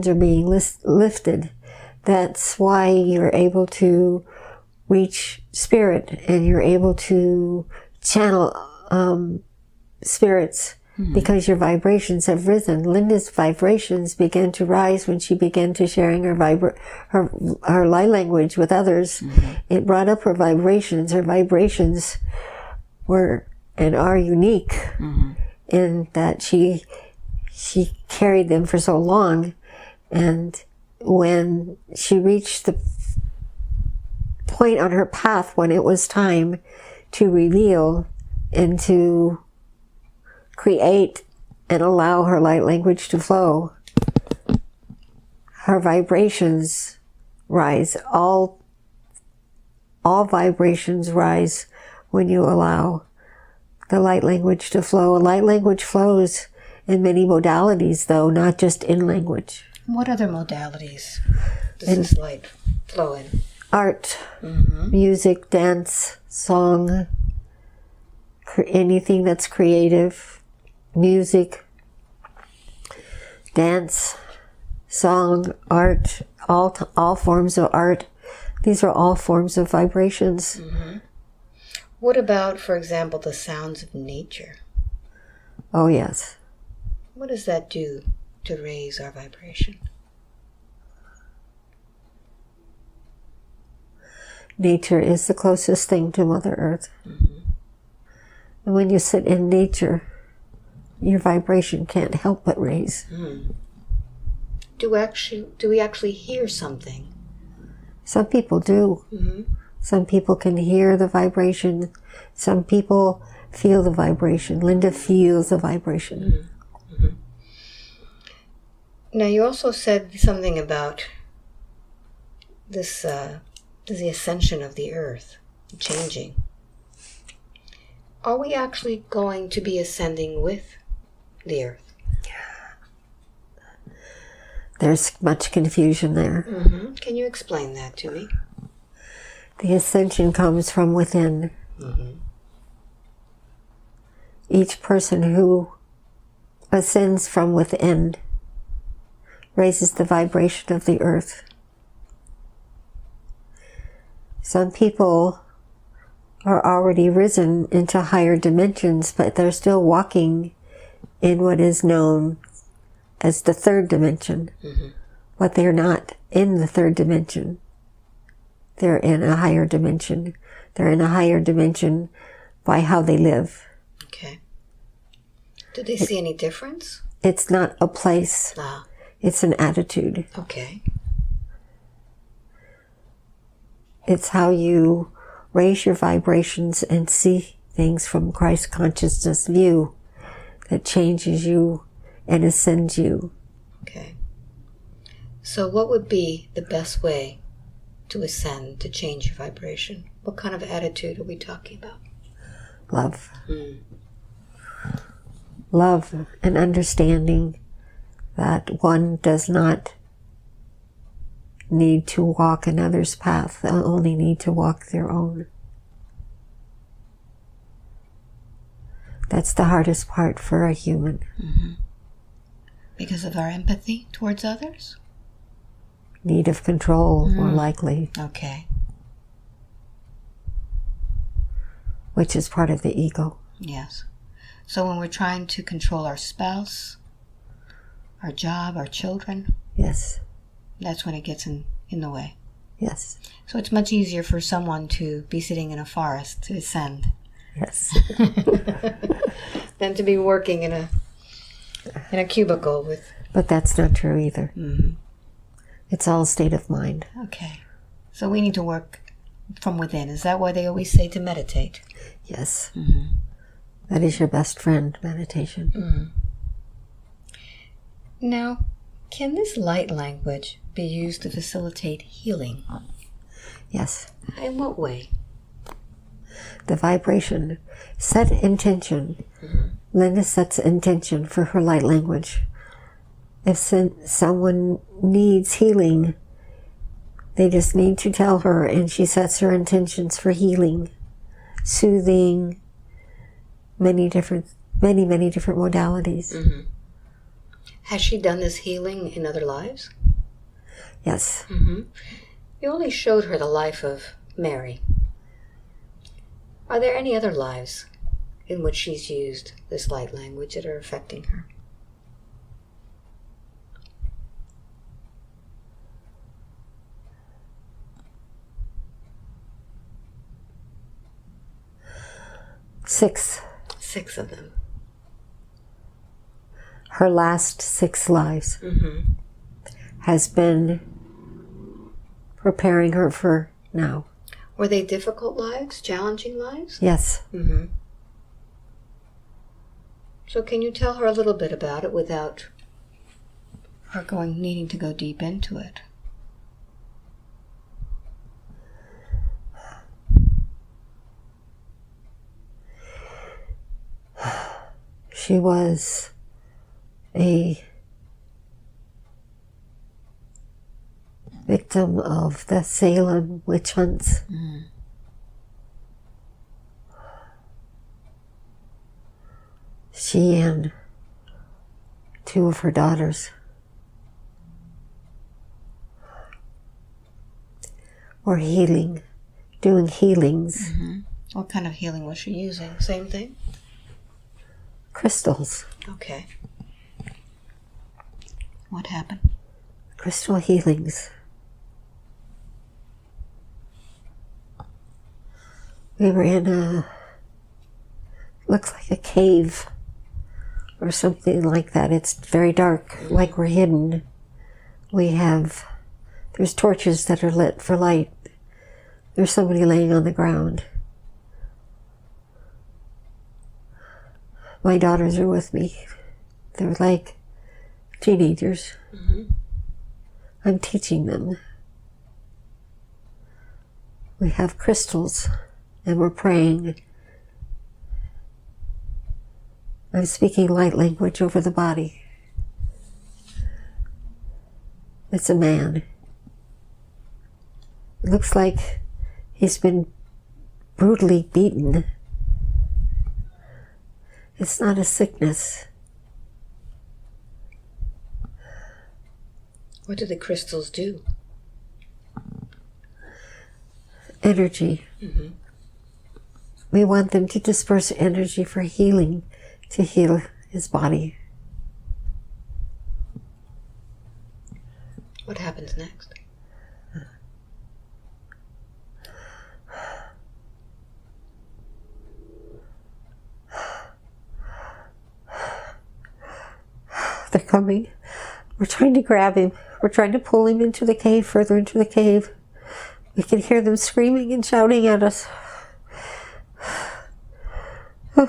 are being lifted. That's why you're able to reach spirit and you're able to channel spirits because your vibrations have risen. Linda's vibrations began to rise when she began to sharing her light language with others. It brought up her vibrations. Her vibrations were and are unique in that she carried them for so long, and when she reached the point on her path when it was time to reveal and to create and allow her light language to flow, her vibrations rise. All vibrations rise when you allow the light language to flow. Light language flows in many modalities, though, not just in language. What other modalities does this light flow in? Art, music, dance, song, anything that's creative. Music, dance, song, art, all forms of art. These are all forms of vibrations. What about, for example, the sounds of nature? Oh, yes. What does that do to raise our vibration? Nature is the closest thing to Mother Earth. And when you sit in nature, your vibration can't help but raise. Do we actually hear something? Some people do. Some people can hear the vibration. Some people feel the vibration. Linda feels the vibration. Now, you also said something about this the ascension of the earth, changing. Are we actually going to be ascending with the earth? There's much confusion there. Mm-hmm. Can you explain that to me? The ascension comes from within. Mm-hmm. Each person who ascends from within raises the vibration of the earth. Some people are already risen into higher dimensions, but they're still walking in what is known as the third dimension. Mm-hmm. But they're not in the third dimension. They're in a higher dimension. They're in a higher dimension by how they live. Okay. Do they see any difference? It's not a place. Ah. It's an attitude. Okay. It's how you raise your vibrations and see things from Christ consciousness view that changes you and ascends you. Okay. So what would be the best way to ascend, to change your vibration? What kind of attitude are we talking about? Love. Mm. Love and understanding that one does not need to walk another's path. They only need to walk their own. That's the hardest part for a human. Mm-hmm. Because of our empathy towards others? Need of control, more likely. Okay. Which is part of the ego. Yes. So when we're trying to control our spouse, our job, our children, Yes. that's when it gets in the way. Yes. So it's much easier for someone to be sitting in a forest to ascend Yes. than to be working in a cubicle with... But that's not true either. Mm-hmm. It's all state of mind. Okay. So we need to work from within. Is that why they always say to meditate? Yes. Mm-hmm. That is your best friend, meditation. Mm-hmm. Now, can this light language be used to facilitate healing? Yes. In what way? The vibration. Set intention. Mm-hmm. Linda sets intention for her light language. If someone needs healing, they just need to tell her, and she sets her intentions for healing, soothing, many different modalities. Mm-hmm. Has she done this healing in other lives? Yes. Mm-hmm. You only showed her the life of Mary. Are there any other lives in which she's used this light language that are affecting her? Six. 6 of them. Her last 6 lives Mm-hmm. has been preparing her for now. Were they difficult lives? Challenging lives? Yes. Mm-hmm. So can you tell her a little bit about it without her needing to go deep into it? She was a victim of the Salem witch hunts. Mm. She and 2 of her daughters were doing healings. Mm-hmm. What kind of healing was she using? Same thing? Crystals. Okay. What happened? Crystal healings. We were in looks like a cave or something like that. It's very dark, like we're hidden. There's torches that are lit for light. There's somebody laying on the ground. My daughters are with me. They're like teenagers. Mm-hmm. I'm teaching them. We have crystals, and we're praying. I'm speaking light language over the body. It's a man. It looks like he's been brutally beaten. It's not a sickness. What do the crystals do? Energy. Mm-hmm. We want them to disperse energy for healing, to heal his body. What happens next? They're coming. We're trying to grab him. We're trying to pull him into the cave, further into the cave. We can hear them screaming and shouting at us. I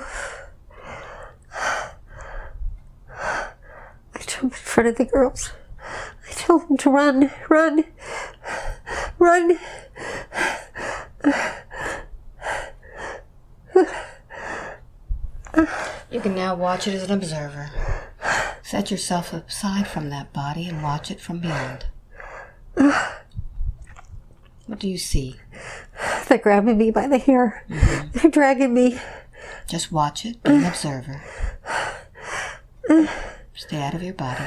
jump in front of the girls. I tell them to run, run, run. You can now watch it as an observer. Set yourself aside from that body and watch it from beyond. What do you see? They're grabbing me by the hair. Mm-hmm. They're dragging me. Just watch it, be an observer. Stay out of your body.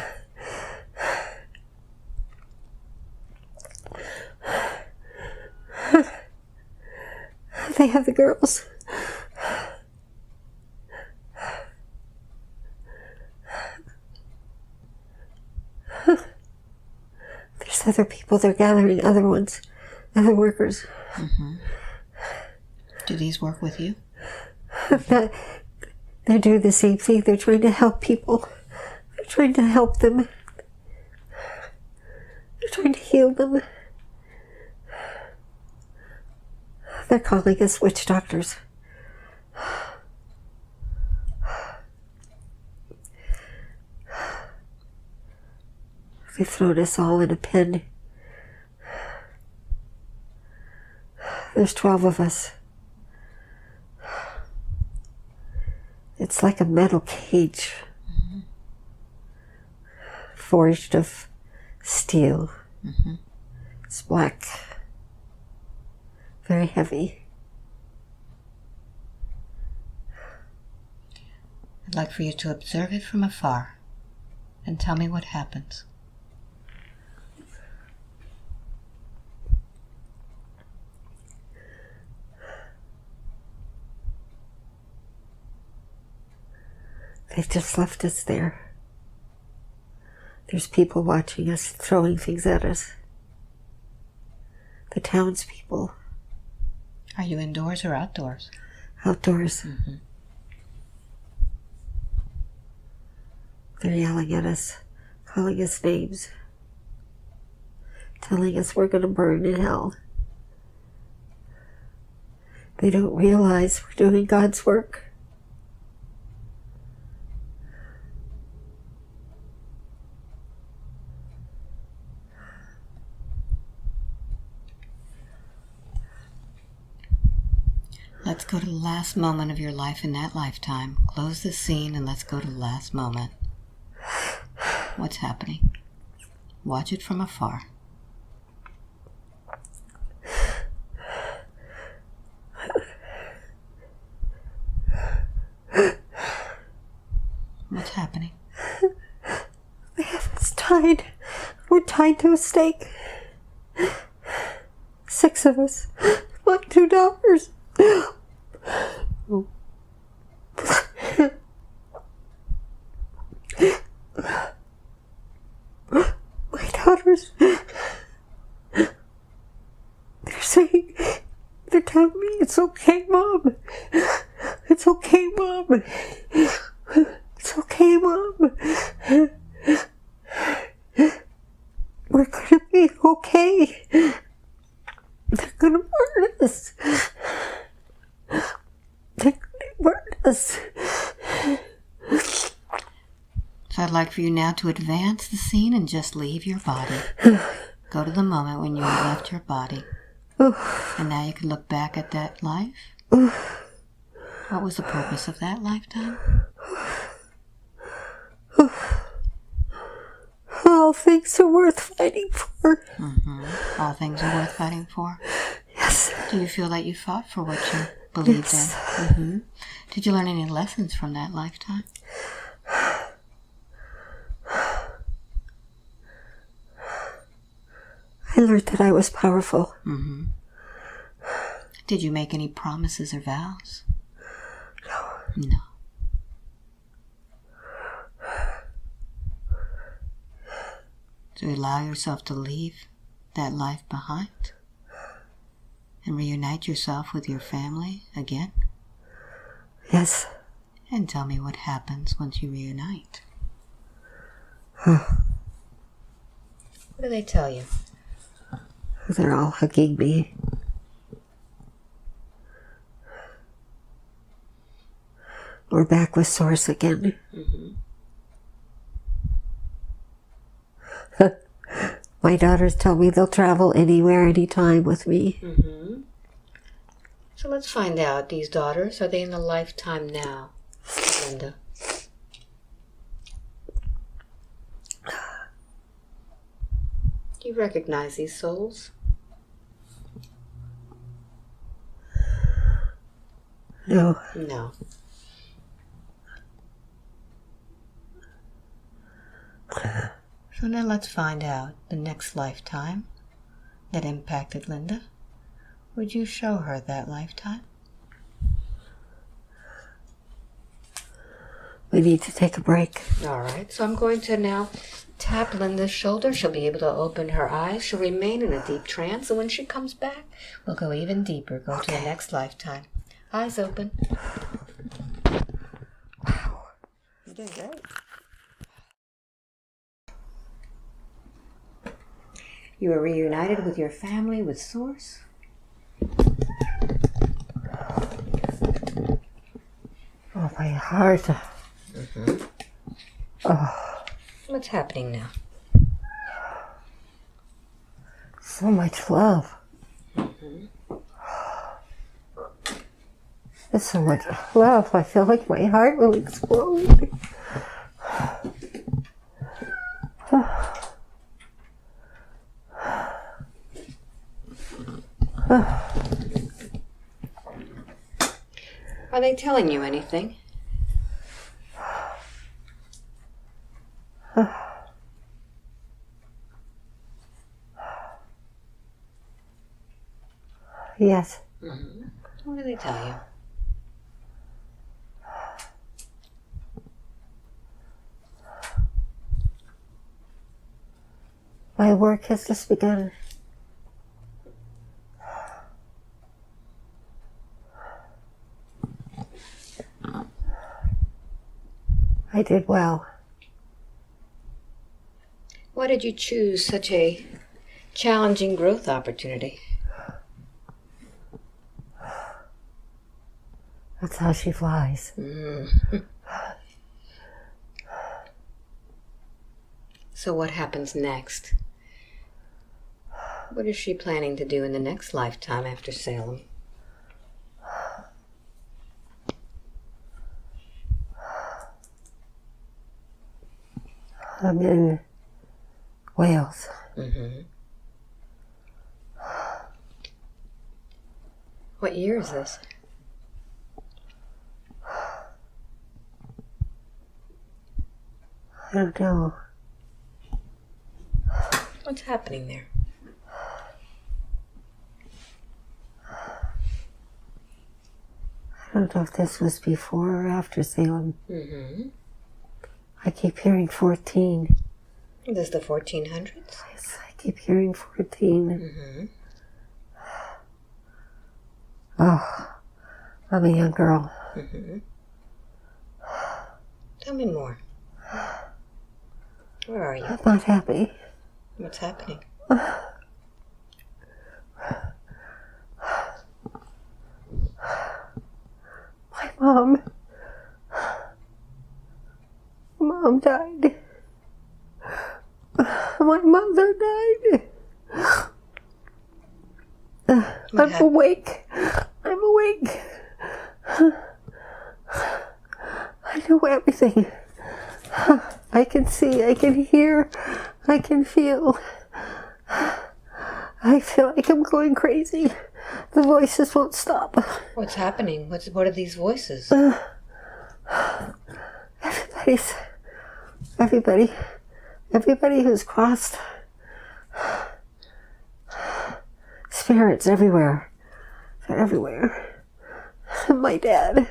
They have the girls. There's other people. They're gathering other ones, other workers. Mm-hmm. Do these work with you? They do the same thing. They're trying to help people. They're trying to help them. They're trying to heal them. They're calling us witch doctors. They've thrown us all in a pen. There's 12 of us. It's like a metal cage, mm-hmm. forged of steel. Mm-hmm. It's black, very heavy. I'd like for you to observe it from afar and tell me what happens. They've just left us there. There's people watching us, throwing things at us. The townspeople. Are you indoors or outdoors? Outdoors. Mm-hmm. They're yelling at us, calling us names, telling us we're going to burn in hell. They don't realize we're doing God's work. Let's go to the last moment of your life in that lifetime. Close the scene and let's go to the last moment. What's happening? Watch it from afar. What's happening? They have us tied. We're tied to a stake. 6 of us. My 2 daughters. My daughters. They're saying, they're telling me it's okay, Mom. It's okay, Mom. It's okay, Mom. We're gonna be okay. They're gonna burn us. They're gonna burn us. So I'd like for you now to advance the scene and just leave your body. Go to the moment when you have left your body. Oof. And now you can look back at that life. Oof. What was the purpose of that lifetime? All things are worth fighting for. All things are worth fighting for. Yes. Do you feel that you fought for what you believed in? Did you learn any lessons from that lifetime? I learned that I was powerful. Did you make any promises or vows? No. No. So you allow yourself to leave that life behind and reunite yourself with your family again? Yes. And tell me what happens once you reunite. Huh. What do they tell you? They're all hugging me. We're back with Source again. My daughters tell me they'll travel anywhere, anytime with me. So let's find out. These daughters, are they in the lifetime now, Linda? Do you recognize these souls? No. No. So now let's find out the next lifetime that impacted Linda. Would you show her that lifetime? We need to take a break. All right, so I'm going to now tap Linda's shoulder. She'll be able to open her eyes. She'll remain in a deep trance, and when she comes back, we'll go even deeper, go to the next lifetime. Eyes open. Wow. You did great. You are reunited with your family, with Source. Oh, my heart. Oh, What's happening now? so much love. There's so much love. I feel like my heart will explode. Are they telling you anything? Yes. What do they tell you? My work has just begun. I did well. Why did you choose such a challenging growth opportunity? That's how she flies. So what happens next? What is she planning to do in the next lifetime after Salem? I'm in Wales. What year is this? I don't know. What's happening there? I don't know if this was before or after Salem. I keep hearing 14. This is the 1400s? Yes, I keep hearing 14. Oh, I'm a young girl. Tell me more. Where are you? I'm not happy. What's happening? My mom died. My mother died. I'm awake. I'm awake. I know everything. I can see, I can hear, I can feel. I feel like I'm going crazy. The voices won't stop. What's happening? What are these voices? Everybody who's crossed. Spirits everywhere. They're everywhere. My dad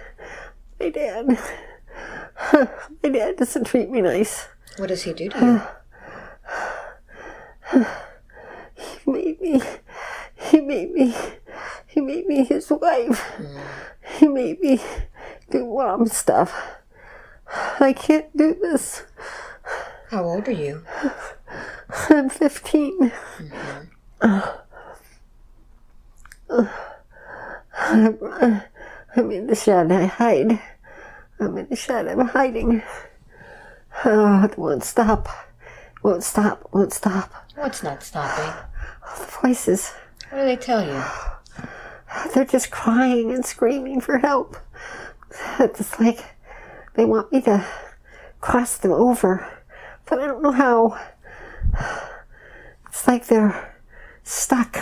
doesn't treat me nice. What does he do to you? He made me his wife. He made me do mom stuff. I can't do this. How old are you? I'm 15. I'm in the shed. I hide. I'm in the shed. I'm hiding. Oh, it won't stop. Won't stop. What's not stopping? All the voices. What do they tell you? They're just crying and screaming for help. It's like they want me to cross them over, but I don't know how. It's like they're stuck.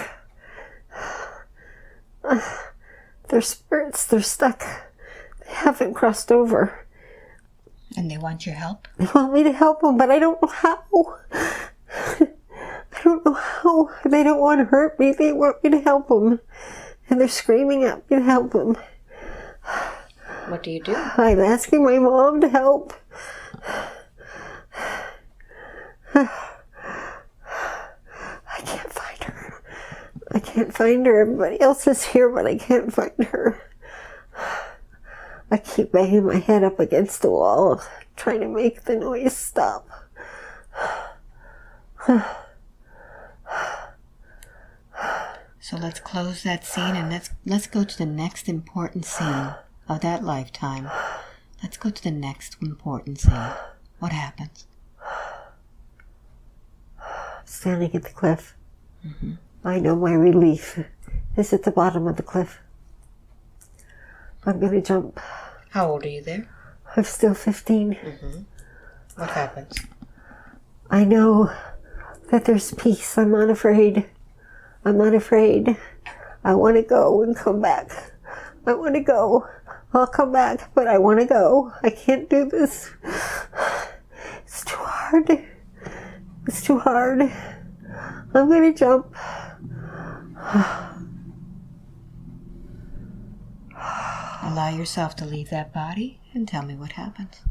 They're spirits, they're stuck. They haven't crossed over. And they want your help? They want me to help them, but I don't know how. I don't know how. They don't want to hurt me. They want me to help them. And they're screaming at me to help them. What do you do? I'm asking my mom to help. I can't find her. I can't find her. Everybody else is here, but I can't find her. I keep banging my head up against the wall, trying to make the noise stop. So let's close that scene and let's go to the next important scene of that lifetime. Let's go to the next important scene. What happens? Standing at the cliff. I know my relief is at the bottom of the cliff. I'm going to jump. How old are you there? I'm still 15. What happens? I know that there's peace. I'm not afraid. I'm not afraid. I want to go and come back. I want to go. I'll come back, but I want to go. I can't do this. It's too hard. It's too hard. I'm going to jump. Allow yourself to leave that body and tell me what happens.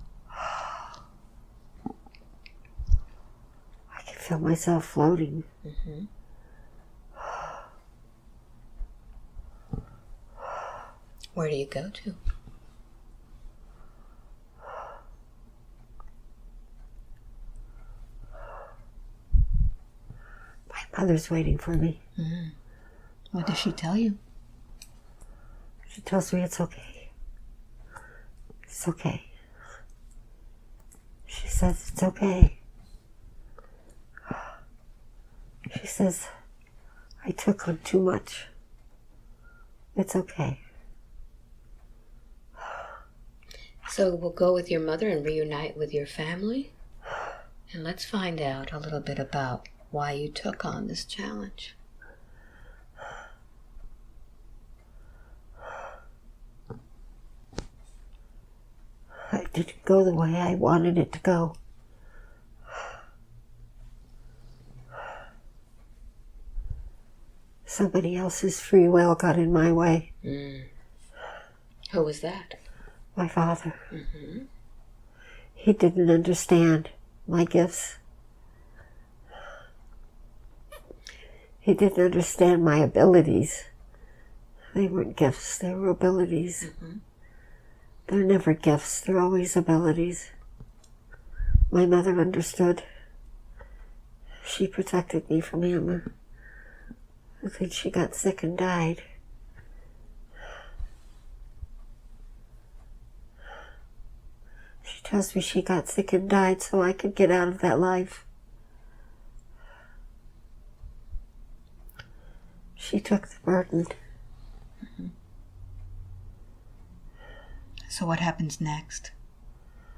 I can feel myself floating. Where do you go to? My mother's waiting for me. What does she tell you? She tells me it's okay. It's okay. She says it's okay. She says I took on too much. It's okay. So we'll go with your mother and reunite with your family. And let's find out a little bit about why you took on this challenge. It didn't go the way I wanted it to go. Somebody else's free will got in my way. Who was that? My father. He didn't understand my gifts. He didn't understand my abilities. They weren't gifts, they were abilities. They're never gifts, they're always abilities. My mother understood. She protected me from him. I think she got sick and died. She tells me she got sick and died so I could get out of that life. She took the burden. So what happens next?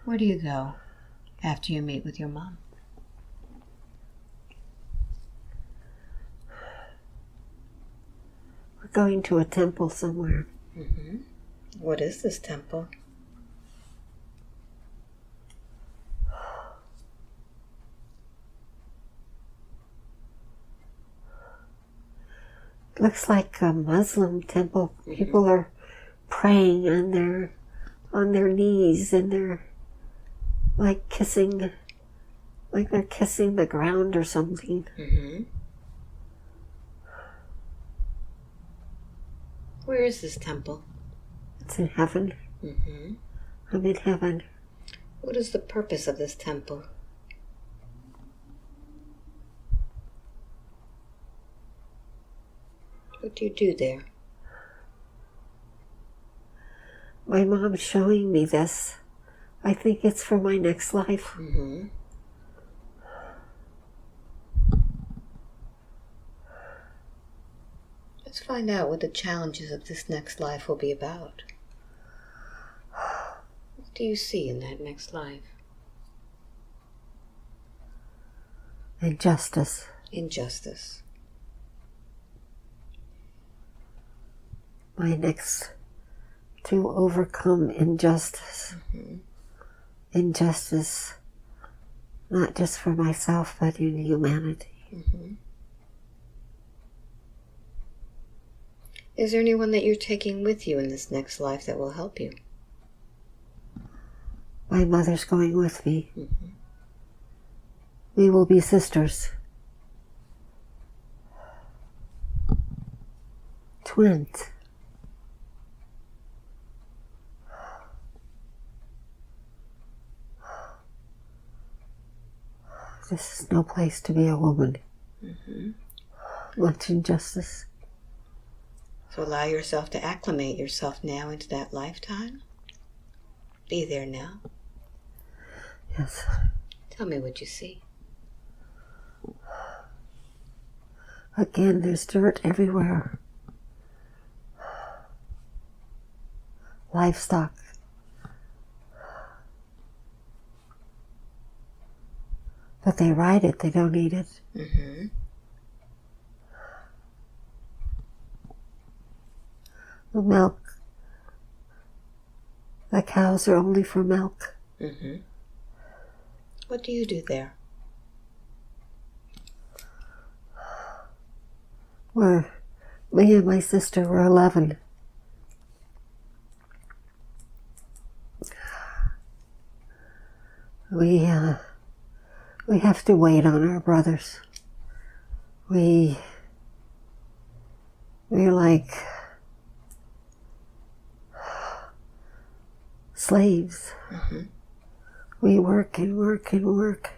Where do you go after you meet with your mom? We're going to a temple somewhere. What is this temple? It looks like a Muslim temple. People are praying on their knees, and they're like kissing, like they're kissing the ground or something. Where is this temple? It's in heaven. I'm in heaven. What is the purpose of this temple? What do you do there? My mom's showing me this. I think it's for my next life. Let's find out what the challenges of this next life will be about. What do you see in that next life? Injustice. Injustice. My next, to overcome injustice. Injustice, not just for myself, but in humanity. Is there anyone that you're taking with you in this next life that will help you? My mother's going with me. We will be sisters. Twins. This is no place to be a woman. Much injustice. So allow yourself to acclimate yourself now into that lifetime. Be there now. Yes. Tell me what you see. Again, there's dirt everywhere. Livestock. But they ride it, they don't eat it. The milk. The cows are only for milk. What do you do there? Me and my sister were 11. We have to wait on our brothers. We're like slaves. We work and work and work.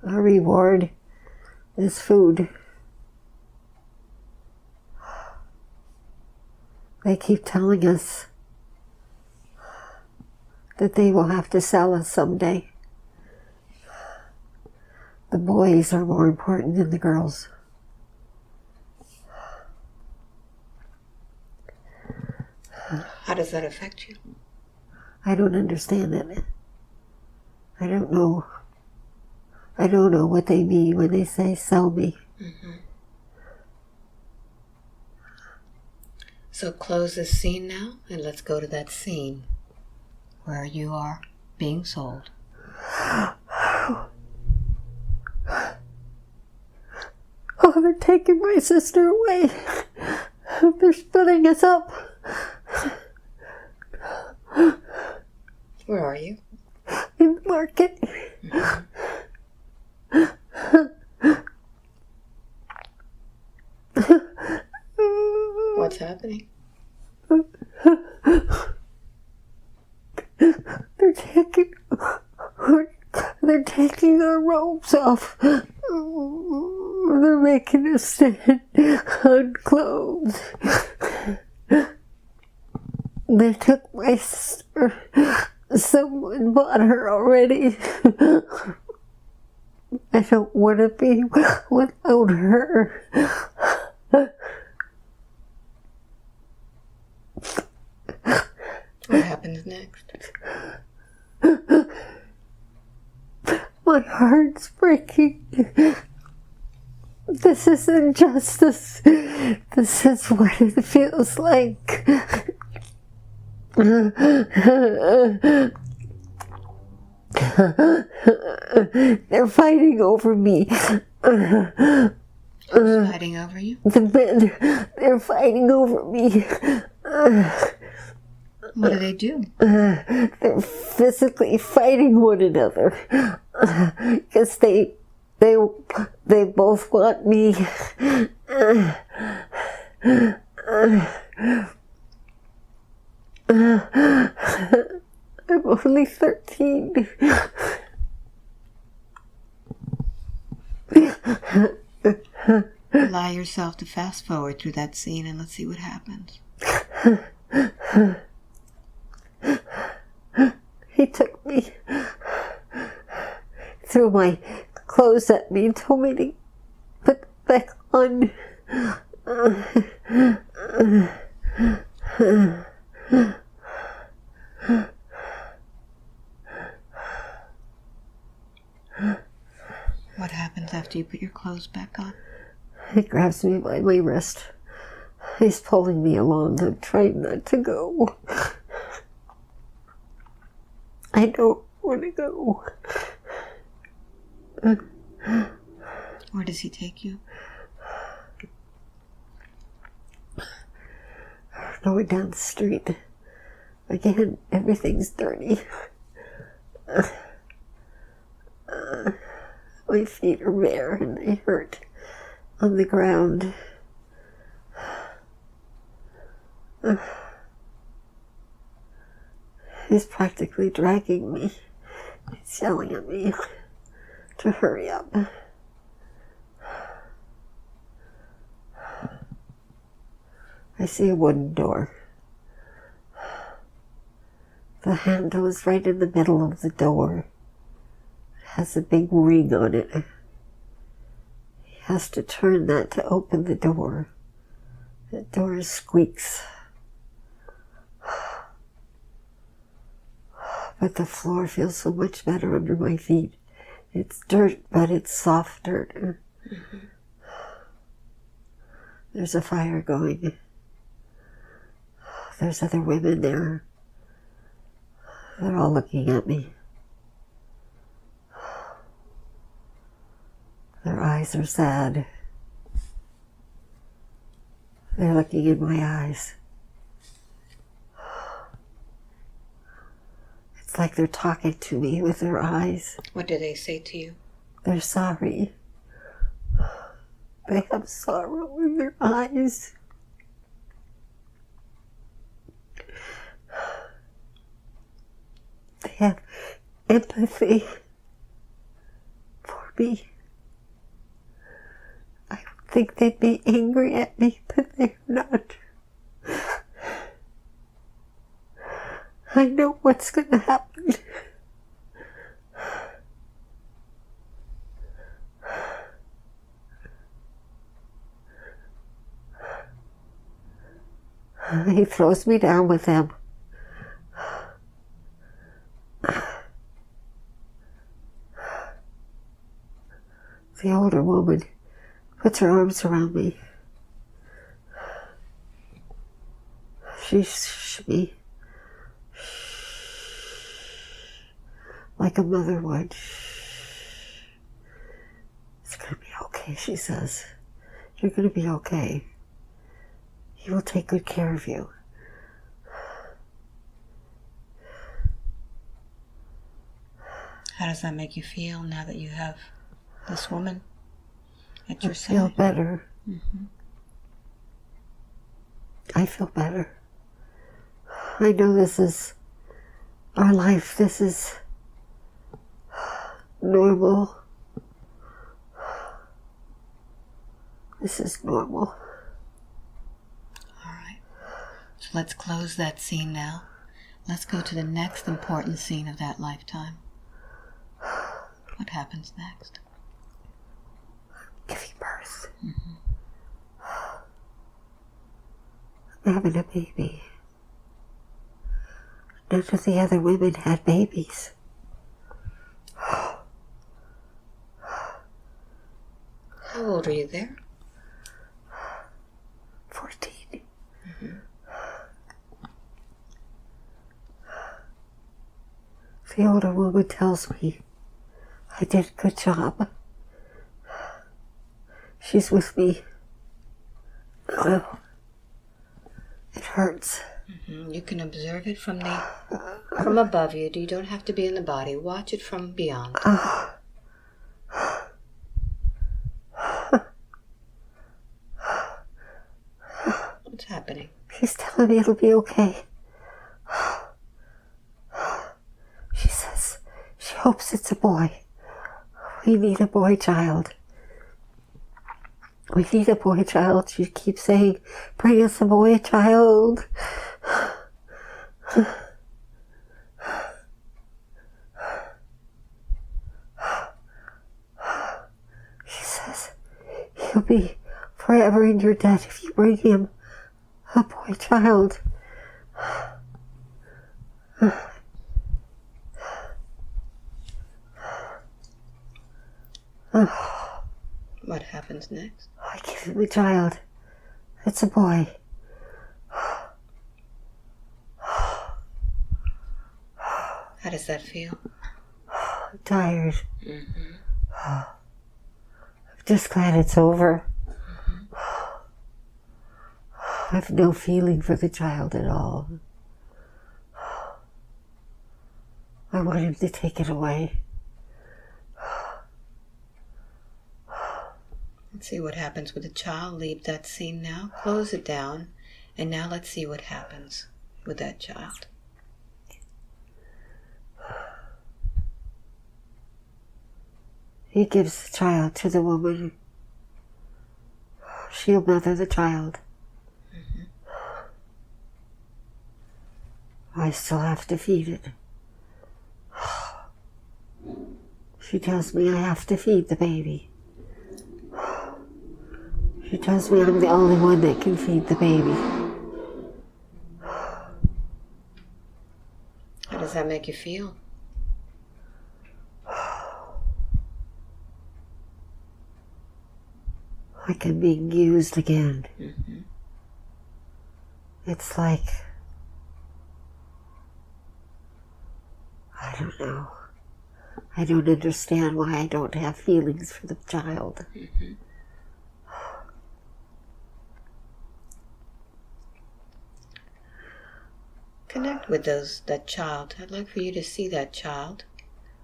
Our reward is food. They keep telling us that they will have to sell us someday. The boys are more important than the girls. How does that affect you? I don't understand it. I don't know. I don't know what they mean when they say sell me. So close this scene now, and let's go to that scene where you are being sold. Oh, they're taking my sister away. They're splitting us up. Where are you? In the market. What's happening? They're taking our robes off. They're making us stand unclothed. They took my sister. Someone bought her already. I don't want to be without her. What happens next? My heart's breaking. This is injustice. This is what it feels like. They're fighting over me. Who's fighting over you? The men, they're fighting over me. What do they do? They're physically fighting one another. Because they both want me. I'm only 13. Allow yourself to fast forward through that scene and let's see what happens. He took me, threw my clothes at me and told me to put them back on. What happens after you put your clothes back on? He grabs me by my wrist. He's pulling me along. I'm trying not to go. I don't want to go. Where does he take you? Going down the street. Again, everything's dirty. My feet are bare and they hurt on the ground. He's practically dragging me. He's yelling at me to hurry up. I see a wooden door. The handle is right in the middle of the door. It has a big ring on it. He has to turn that to open the door. The door squeaks. But the floor feels so much better under my feet. It's dirt, but it's soft dirt. Mm-hmm. There's a fire going. There's other women there. They're all looking at me. Their eyes are sad. They're looking in my eyes. It's like they're talking to me with their eyes. What do they say to you? They're sorry. They have sorrow in their eyes. They have empathy for me. I would think they'd be angry at me, but they're not. I know what's going to happen. He throws me down with him. The older woman puts her arms around me. She shushes me like a mother would. It's going to be okay, she says. You're going to be okay. He will take good care of you. How does that make you feel now that you have this woman at your side? I feel better. Mm-hmm. I feel better. I know this is our life. This is normal. This is normal. All right. So let's close that scene now. Let's go to the next important scene of that lifetime. What happens next? Giving birth. Mm-hmm. having a baby. None of the other women had babies. How old are you there? 14. The older woman tells me I did a good job. She's with me. Oh, it hurts. You can observe it from above you. You don't have to be in the body. Watch it from beyond. What's happening? She's telling me it'll be okay. She says she hopes it's a boy. We need a boy child. We need a boy child. She keeps saying, bring us a boy child. She says, he'll be forever in your debt if you bring him a boy child. What happens next? I give him a child. It's a boy. How does that feel? I'm tired. I'm just glad it's over. I have no feeling for the child at all. I want him to take it away. Let's see what happens with the child. Leave that scene now. Close it down. And now let's see what happens with that child. He gives the child to the woman. She'll mother the child. I still have to feed it. She tells me I have to feed the baby. She tells me I'm the only one that can feed the baby. How does that make you feel? Like I'm being used again. It's like, I don't know. I don't understand why I don't have feelings for the child. Connect with that child. I'd like for you to see that child.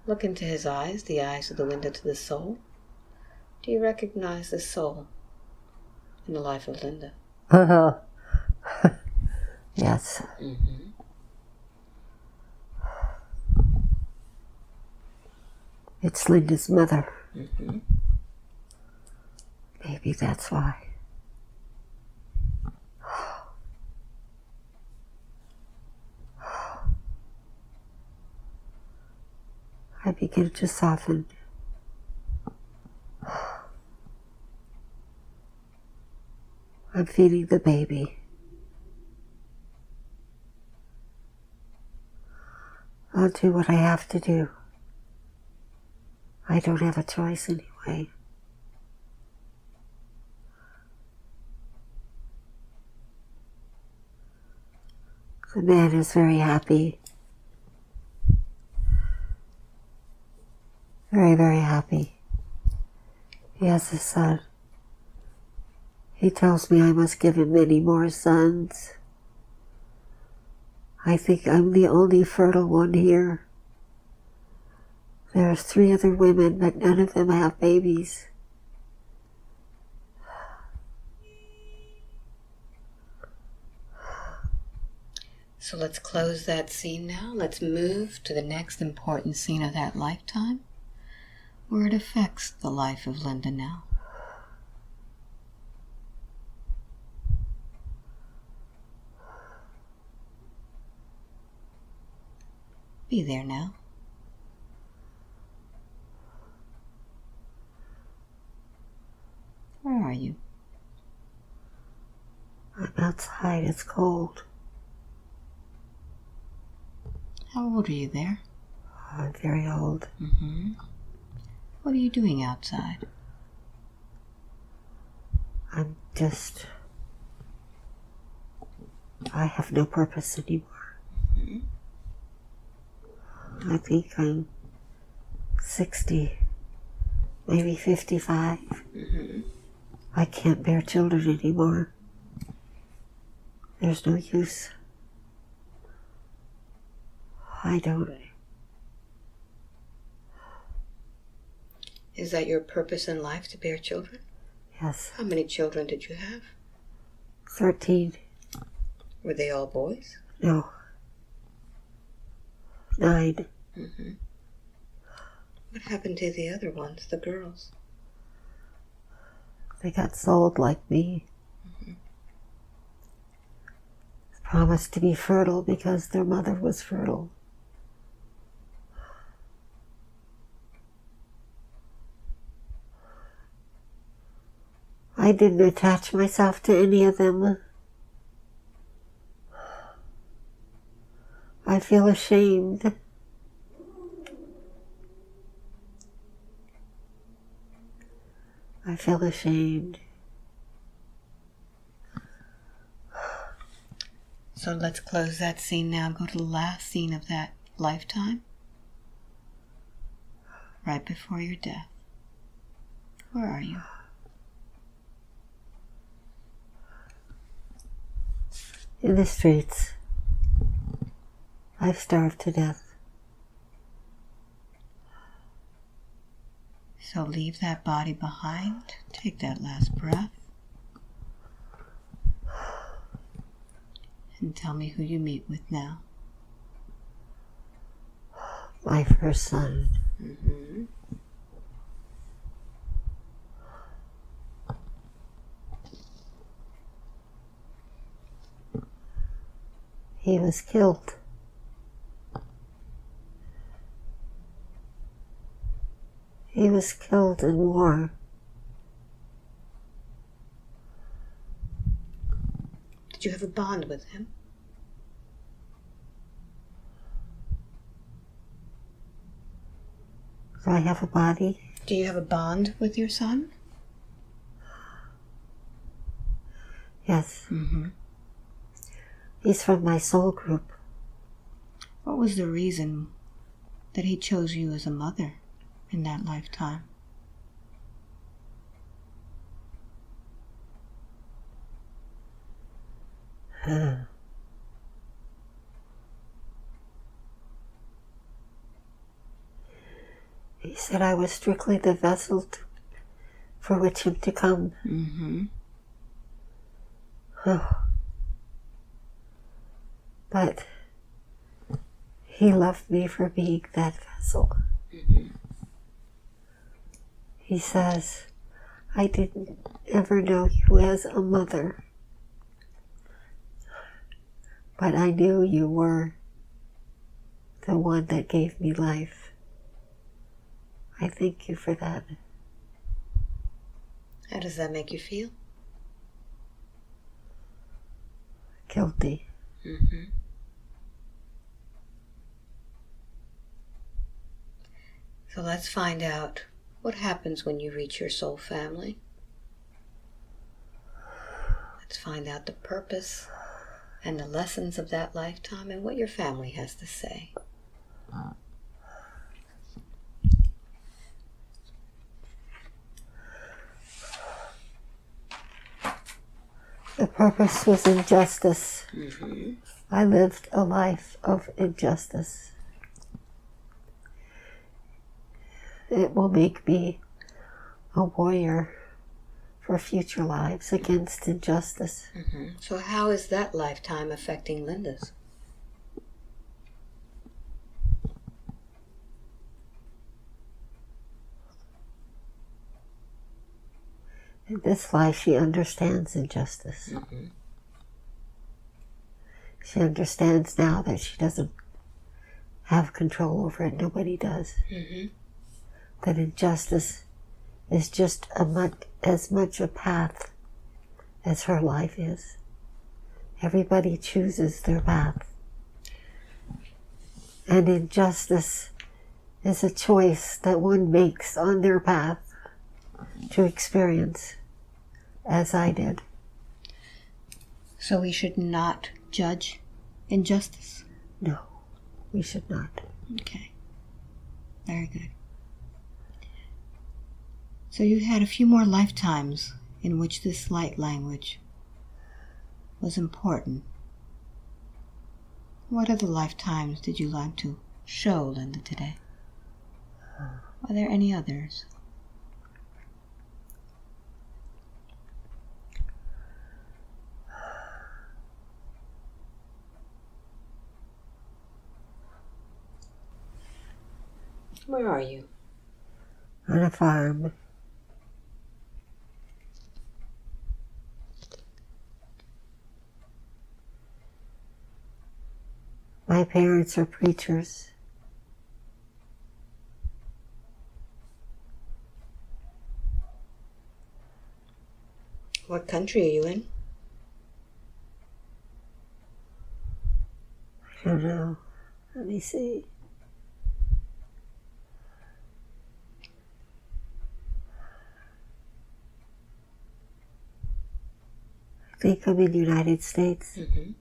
Look into his eyes, the eyes of the window to the soul. Do you recognize the soul in the life of Linda? Yes. It's Linda's mother. Maybe that's why. I begin to soften. I'm feeding the baby. I'll do what I have to do. I don't have a choice anyway. The man is very happy. Very, very happy. He has a son. He tells me I must give him many more sons. I think I'm the only fertile one here. There's 3 other women, but none of them have babies. So let's close that scene now. Let's move to the next important scene of that lifetime, where it affects the life of Linda now. Be there now. Where are you? I'm Outside it's cold. How old are you there? I'm very old. What are you doing outside? I have no purpose anymore. I think I'm 60, maybe 55. I can't bear children anymore. There's no use. I don't. Is that your purpose in life, to bear children? Yes. How many children did you have? 13. Were they all boys? No. 9. What happened to the other ones, the girls? They got sold like me. Promised to be fertile because their mother was fertile. I didn't attach myself to any of them. I feel ashamed. I feel ashamed. So let's close that scene now. Go to the last scene of that lifetime. Right before your death. Where are you? In the streets. I've starved to death. So leave that body behind. Take that last breath. And tell me who you meet with now. My first son. He was killed. He was killed in war. Did you have a bond with him? Do I have a body? Do you have a bond with your son? Yes. He's from my soul group. What was the reason that he chose you as a mother in that lifetime? He said I was strictly the vessel for which him to come. But he loved me for being that vessel. He says, I didn't ever know you as a mother, but I knew you were the one that gave me life. I thank you for that. How does that make you feel? Guilty. So let's find out what happens when you reach your soul family. Let's find out the purpose and the lessons of that lifetime and what your family has to say. The purpose was injustice. I lived a life of injustice. It will make me a warrior for future lives against injustice. So how is that lifetime affecting Linda's? In this life, she understands injustice. She understands now that she doesn't have control over it. Nobody does. That injustice is just as much a path as her life is. Everybody chooses their path. And injustice is a choice that one makes on their path to experience, as I did. So we should not judge injustice? No, we should not. Okay. Very good. So you had a few more lifetimes in which this light language was important. What other lifetimes did you like to show, Linda, today? Are there any others? Where are you? On a farm. My parents are preachers. What country are you in? I don't know. Let me see. I think I'm in the United States. Mm-hmm.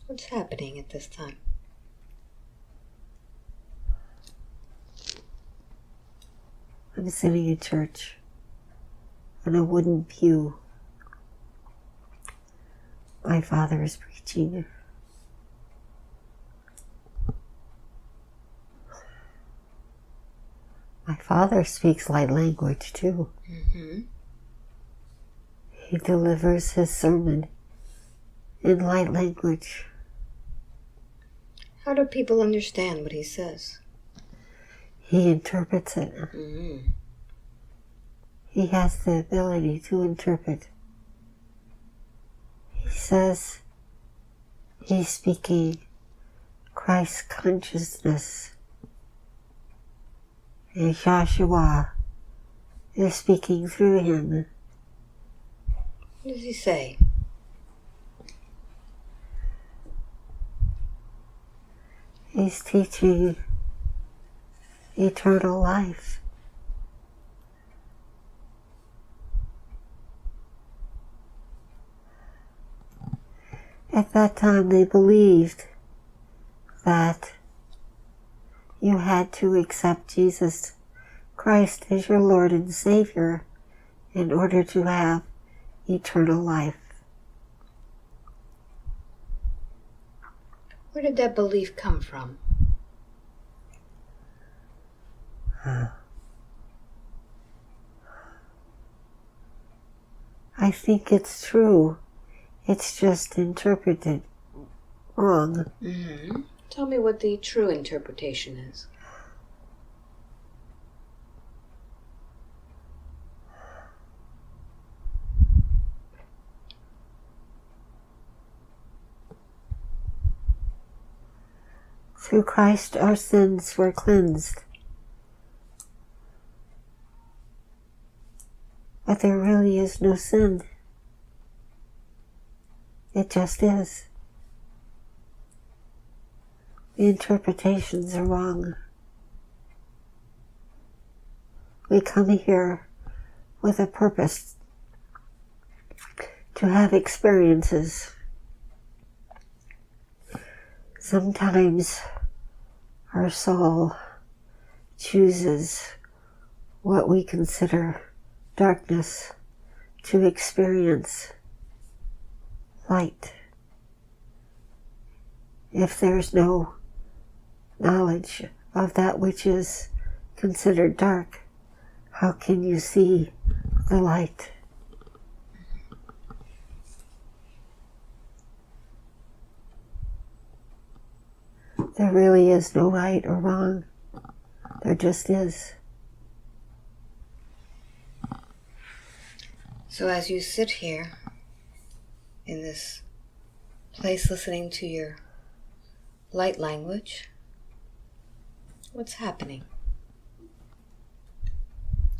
What's happening at this time? I'm sitting in church on a wooden pew. My father is preaching. My father speaks light language too. Mm-hmm. He delivers his sermon in light language. How do people understand what he says? He interprets it. Mm-hmm. He has the ability to interpret. He says he's speaking Christ consciousness. And Joshua is speaking through him. What does he say? He's teaching eternal life. At that time they believed that you had to accept Jesus Christ as your Lord and Savior in order to have eternal life. Where did that belief come from? I think it's true. It's just interpreted wrong. Mm-hmm. Tell me what the true interpretation is. Through Christ our sins were cleansed. But there really is no sin. It just is. The interpretations are wrong. We come here with a purpose to have experiences. Sometimes our soul chooses what we consider darkness to experience light. If there's no knowledge of that which is considered dark, how can you see the light? There really is no right or wrong. There just is. So as you sit here in this place listening to your light language, what's happening?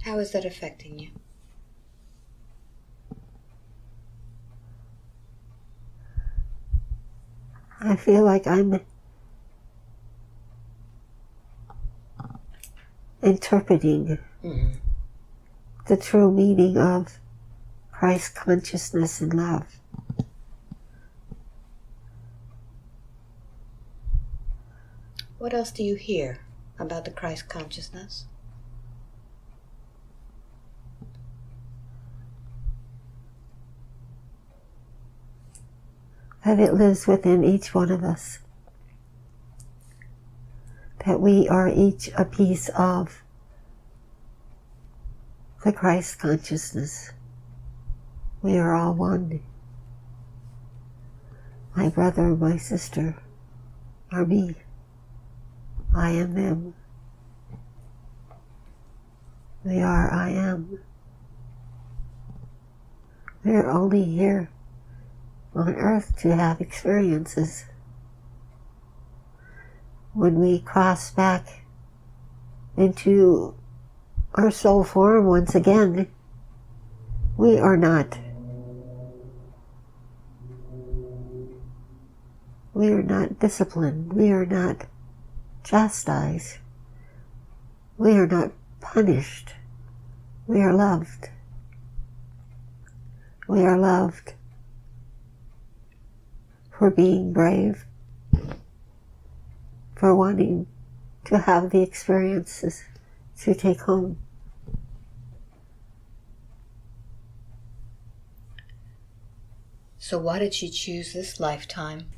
How is that affecting you? I feel like I'm interpreting the true meaning of Christ consciousness and love. What else do you hear about the Christ consciousness? That it lives within each one of us. That we are each a piece of the Christ consciousness. We are all one. My brother and my sister are me. I am them. We are I am. We are only here on earth to have experiences. When we cross back into our soul form once again, we are not disciplined. We are not chastised. We are not punished. We are loved. We are loved for being brave, for wanting to have the experiences to take home. So why did she choose this lifetime?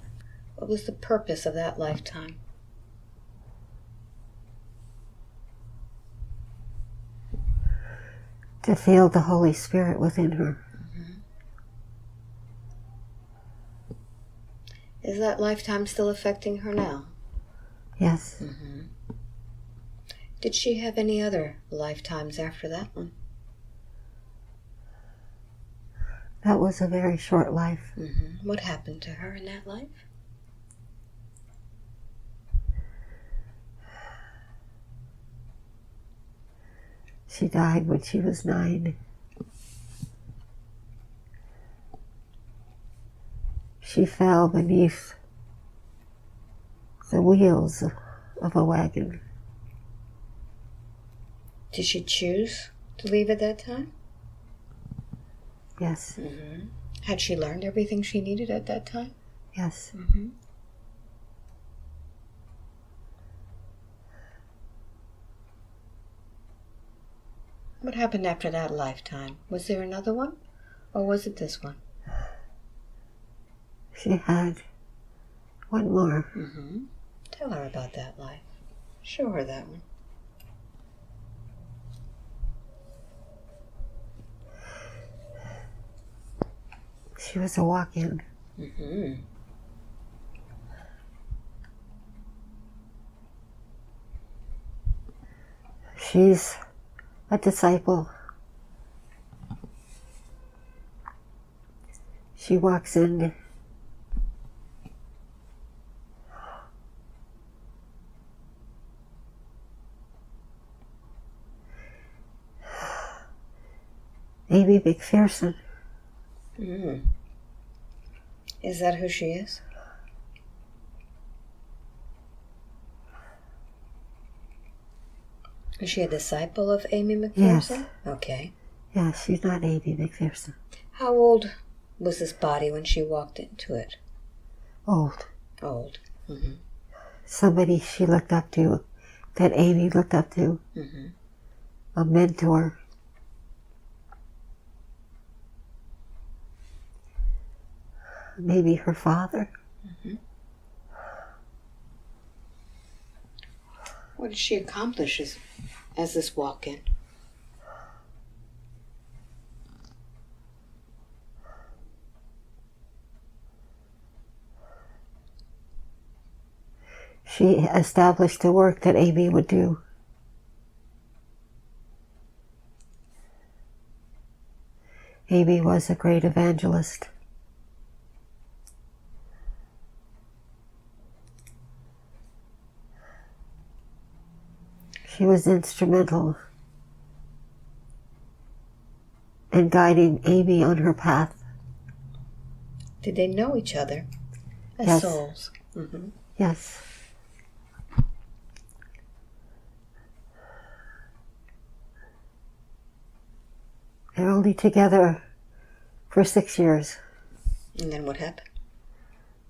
What was the purpose of that lifetime? To feel the Holy Spirit within her. Is that lifetime still affecting her now? Yes. Did she have any other lifetimes after that one? That was a very short life. What happened to her in that life? She died when she was 9. She fell beneath the wheels of a wagon. Did she choose to leave at that time? Yes. Had she learned everything she needed at that time? Yes. What happened after that lifetime? Was there another one? Or was it this one? She had one more. Tell her about that life. Show her that one. She was a walk-in. She's a disciple. She walks in. Amy McPherson. Is that who she is? Is she a disciple of Amy McPherson? Yes. Okay. Yeah, she's not Amy McPherson. How old was this body when she walked into it? Old. Old. Somebody she looked up to, that Amy looked up to. A mentor. Maybe her father. What did she accomplish as this walk-in? She established the work that Amy would do. Amy was a great evangelist. She was instrumental in guiding Amy on her path. Did they know each other? as yes. souls. Mm-hmm. Yes. They're only together for 6 years. And then what happened?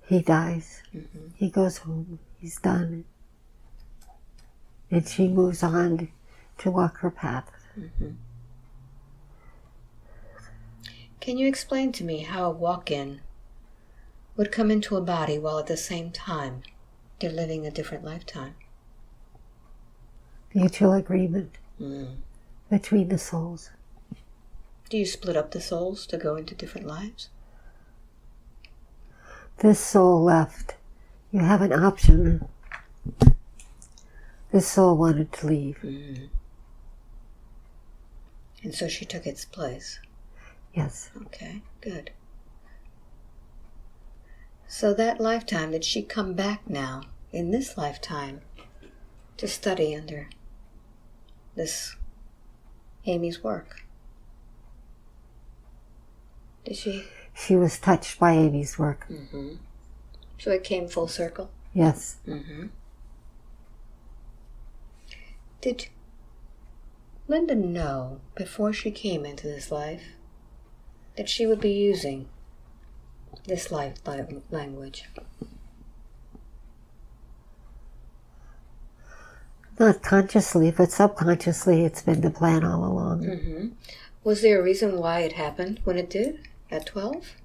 He dies. Mm-hmm. He goes home. He's done. And she moves on to walk her path. Mm-hmm. Can you explain to me how a walk-in would come into a body while at the same time they're living a different lifetime? Mutual agreement Mm. between the souls. Do you split up the souls to go into different lives? This soul left. You have an option. This soul wanted to leave. Mm. And so she took its place. Yes. Okay, good. So that lifetime, did she come back now, in this lifetime, to study under this Amy's work? Did she? She was touched by Amy's work. Mm-hmm. So it came full circle? Yes. Mm-hmm. Did Linda know, before she came into this life, that she would be using this life language? Not consciously, but subconsciously, it's been the plan all along. Mm-hmm. Was there a reason why it happened when it did, at 12?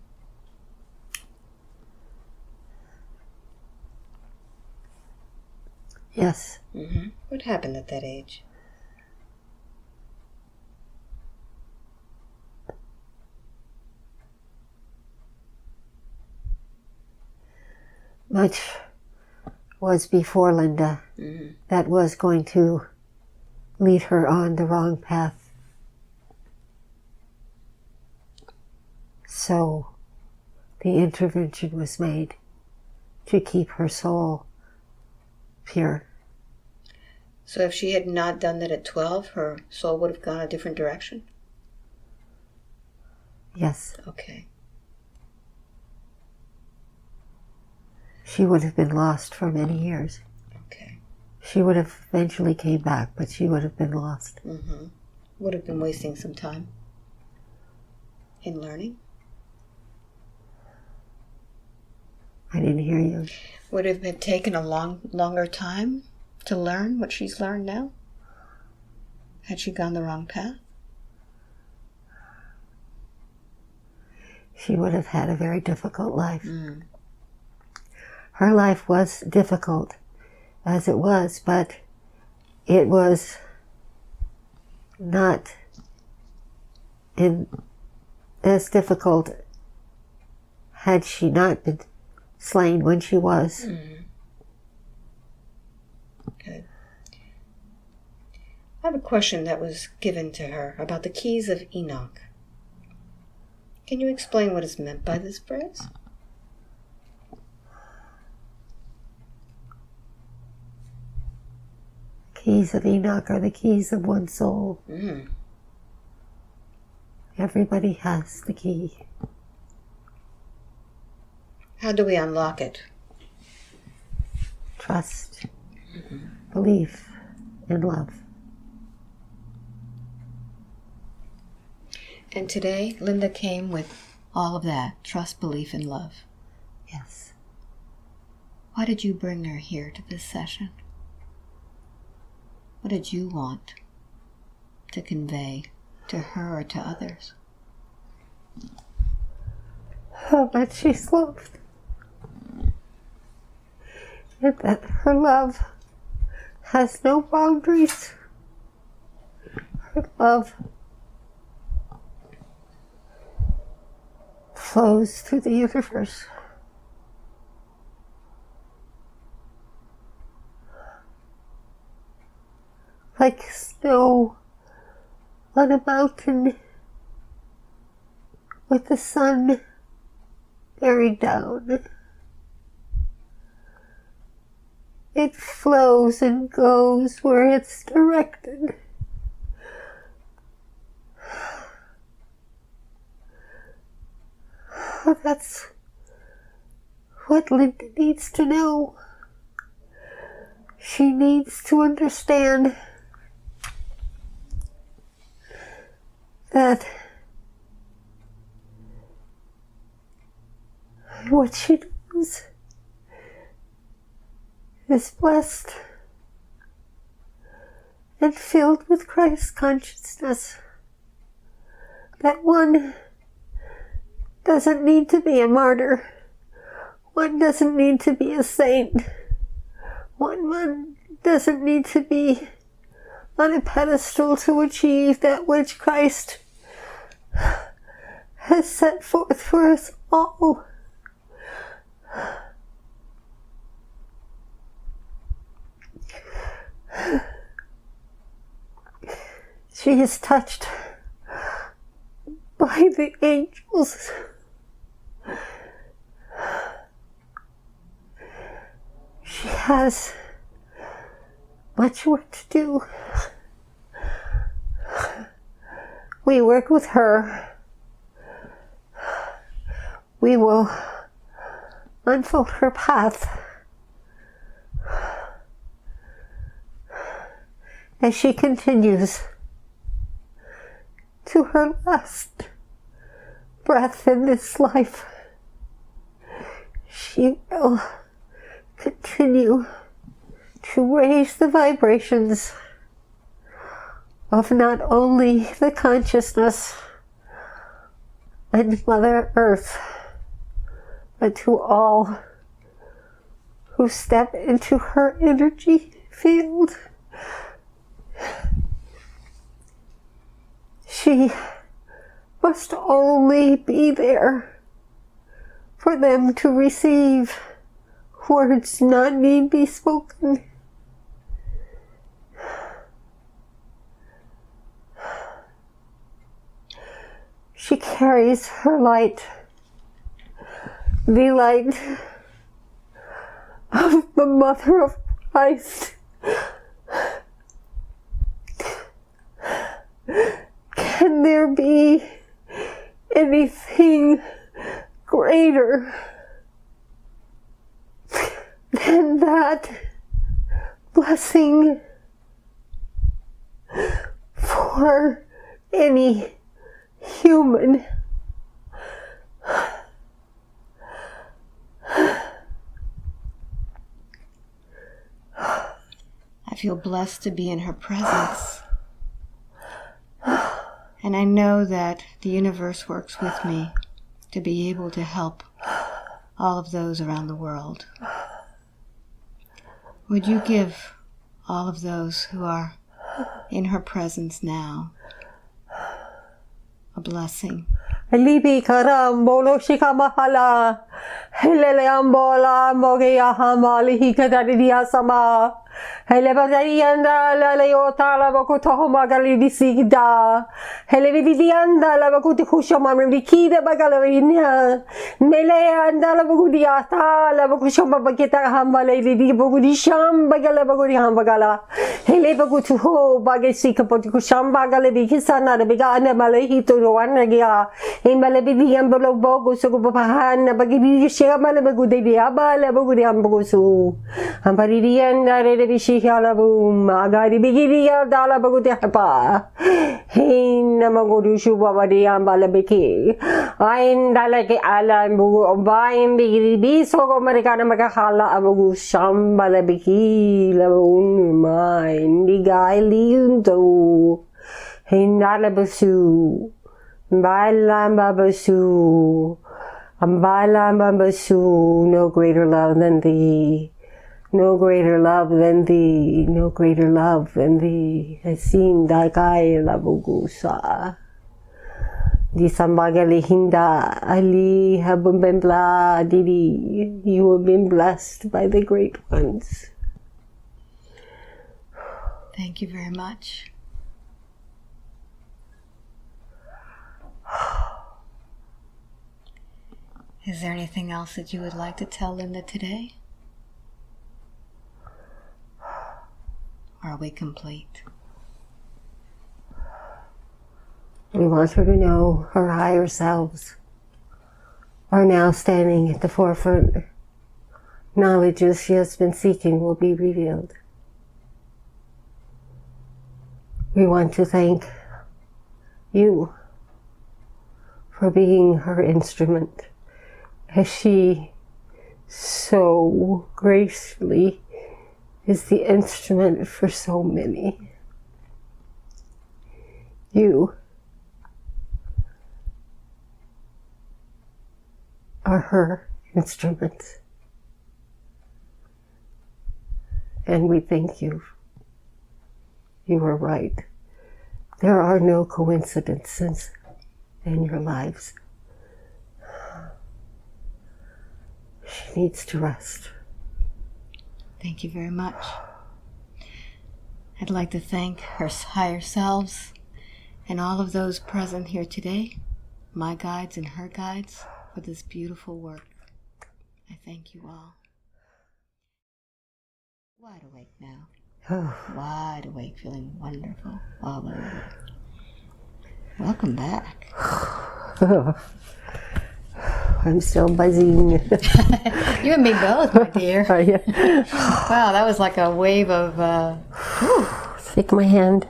Yes. Mm-hmm. What happened at that age? Much was before Linda Mm-hmm. that was going to lead her on the wrong path. So the intervention was made to keep her soul pure. So if she had not done that at 12, her soul would have gone a different direction? Yes. Okay. She would have been lost for many years. Okay. She would have eventually came back, but she would have been lost. Mm-hmm. Would have been wasting some time in learning? I didn't hear you. Would have been taken a longer time to learn what she's learned now? Had she gone the wrong path? She would have had a very difficult life. Mm. Her life was difficult as it was, but it was not as difficult had she not been slain when she was. Mm. Good. I have a question that was given to her about the keys of Enoch. Can you explain what is meant by this phrase? Keys of Enoch are the keys of one soul. Mm. Everybody has the key. How do we unlock it? Trust, belief, and love. And today, Linda came with all of that, trust, belief, and love. Yes. Why did you bring her here to this session? What did you want to convey to her or to others? How much she's loved. And that her love has no boundaries. Her love flows through the universe. Like snow on a mountain with the sun bearing down. It flows and goes where it's directed. That's what Linda needs to know. She needs to understand that what she knows is blessed and filled with Christ consciousness. That one doesn't need to be a martyr. One doesn't need to be a saint. One doesn't need to be on a pedestal to achieve that which Christ has set forth for us all. She is touched by the angels. She has much work to do. We work with her. We will unfold her path as she continues to her last breath in this life. She will continue to raise the vibrations of not only the consciousness and Mother Earth, but to all who step into her energy field. She must only be there for them to receive. Words not need be spoken. She carries her light, the light of the Mother of Christ. Can there be anything greater than that blessing for any human? I feel blessed to be in her presence. And I know that the universe works with me to be able to help all of those around the world. Would you give all of those who are in her presence now a blessing? Libi karambolo shikamahala helele ambola mogeya hamali hikadariya sama hele bagarianda la leota la bakuto magali disigda hele vidianda la bakuti kushoma mrikida bagalarinya mele anda la bagudiata la bakushoma bagita hamale di bagudi sham bagala bagudi hambagala hele bagutu ho bagesi kapoti kusham bagale bikisana bigana male hito roanagia Himala bidiyang balog-bogo sa kupapahan na pag-ibigay siya mala bagudi diabala bagudi ang bagusu. Ang paririyan na rin siya labong magari bigiriya dala bagudi pa. Hin na magudusu babadiyang balabiki. Ayin dala kay alam bugu obayin bigiribiso ko marika na magkakala ang bagusang balabiki labong main digay liyun to. Hin nalabasu. Ambala Babasu, no greater love than thee, no greater love than thee, no greater love than thee. Asin dakay labugusa. Di sambagali hinda ali habumbembla didi. You have been blessed by the great ones. Thank you very much. Is there anything else that you would like to tell Linda today? Or are we complete? We want her to know her higher selves are now standing at the forefront knowledges she has been seeking will be revealed. We want to thank you for being her instrument, as she so gracefully is the instrument for so many. You are her instrument. And we thank you. You are right. There are no coincidences in your lives. She needs to rest. Thank you very much. I'd like to thank her higher selves and all of those present here today, my guides and her guides, for this beautiful work. I thank you all. Wide awake now. Wide awake, feeling wonderful all over. Welcome back. I'm still buzzing. You and me both, my dear. Wow, that was like a wave of... Take my hand.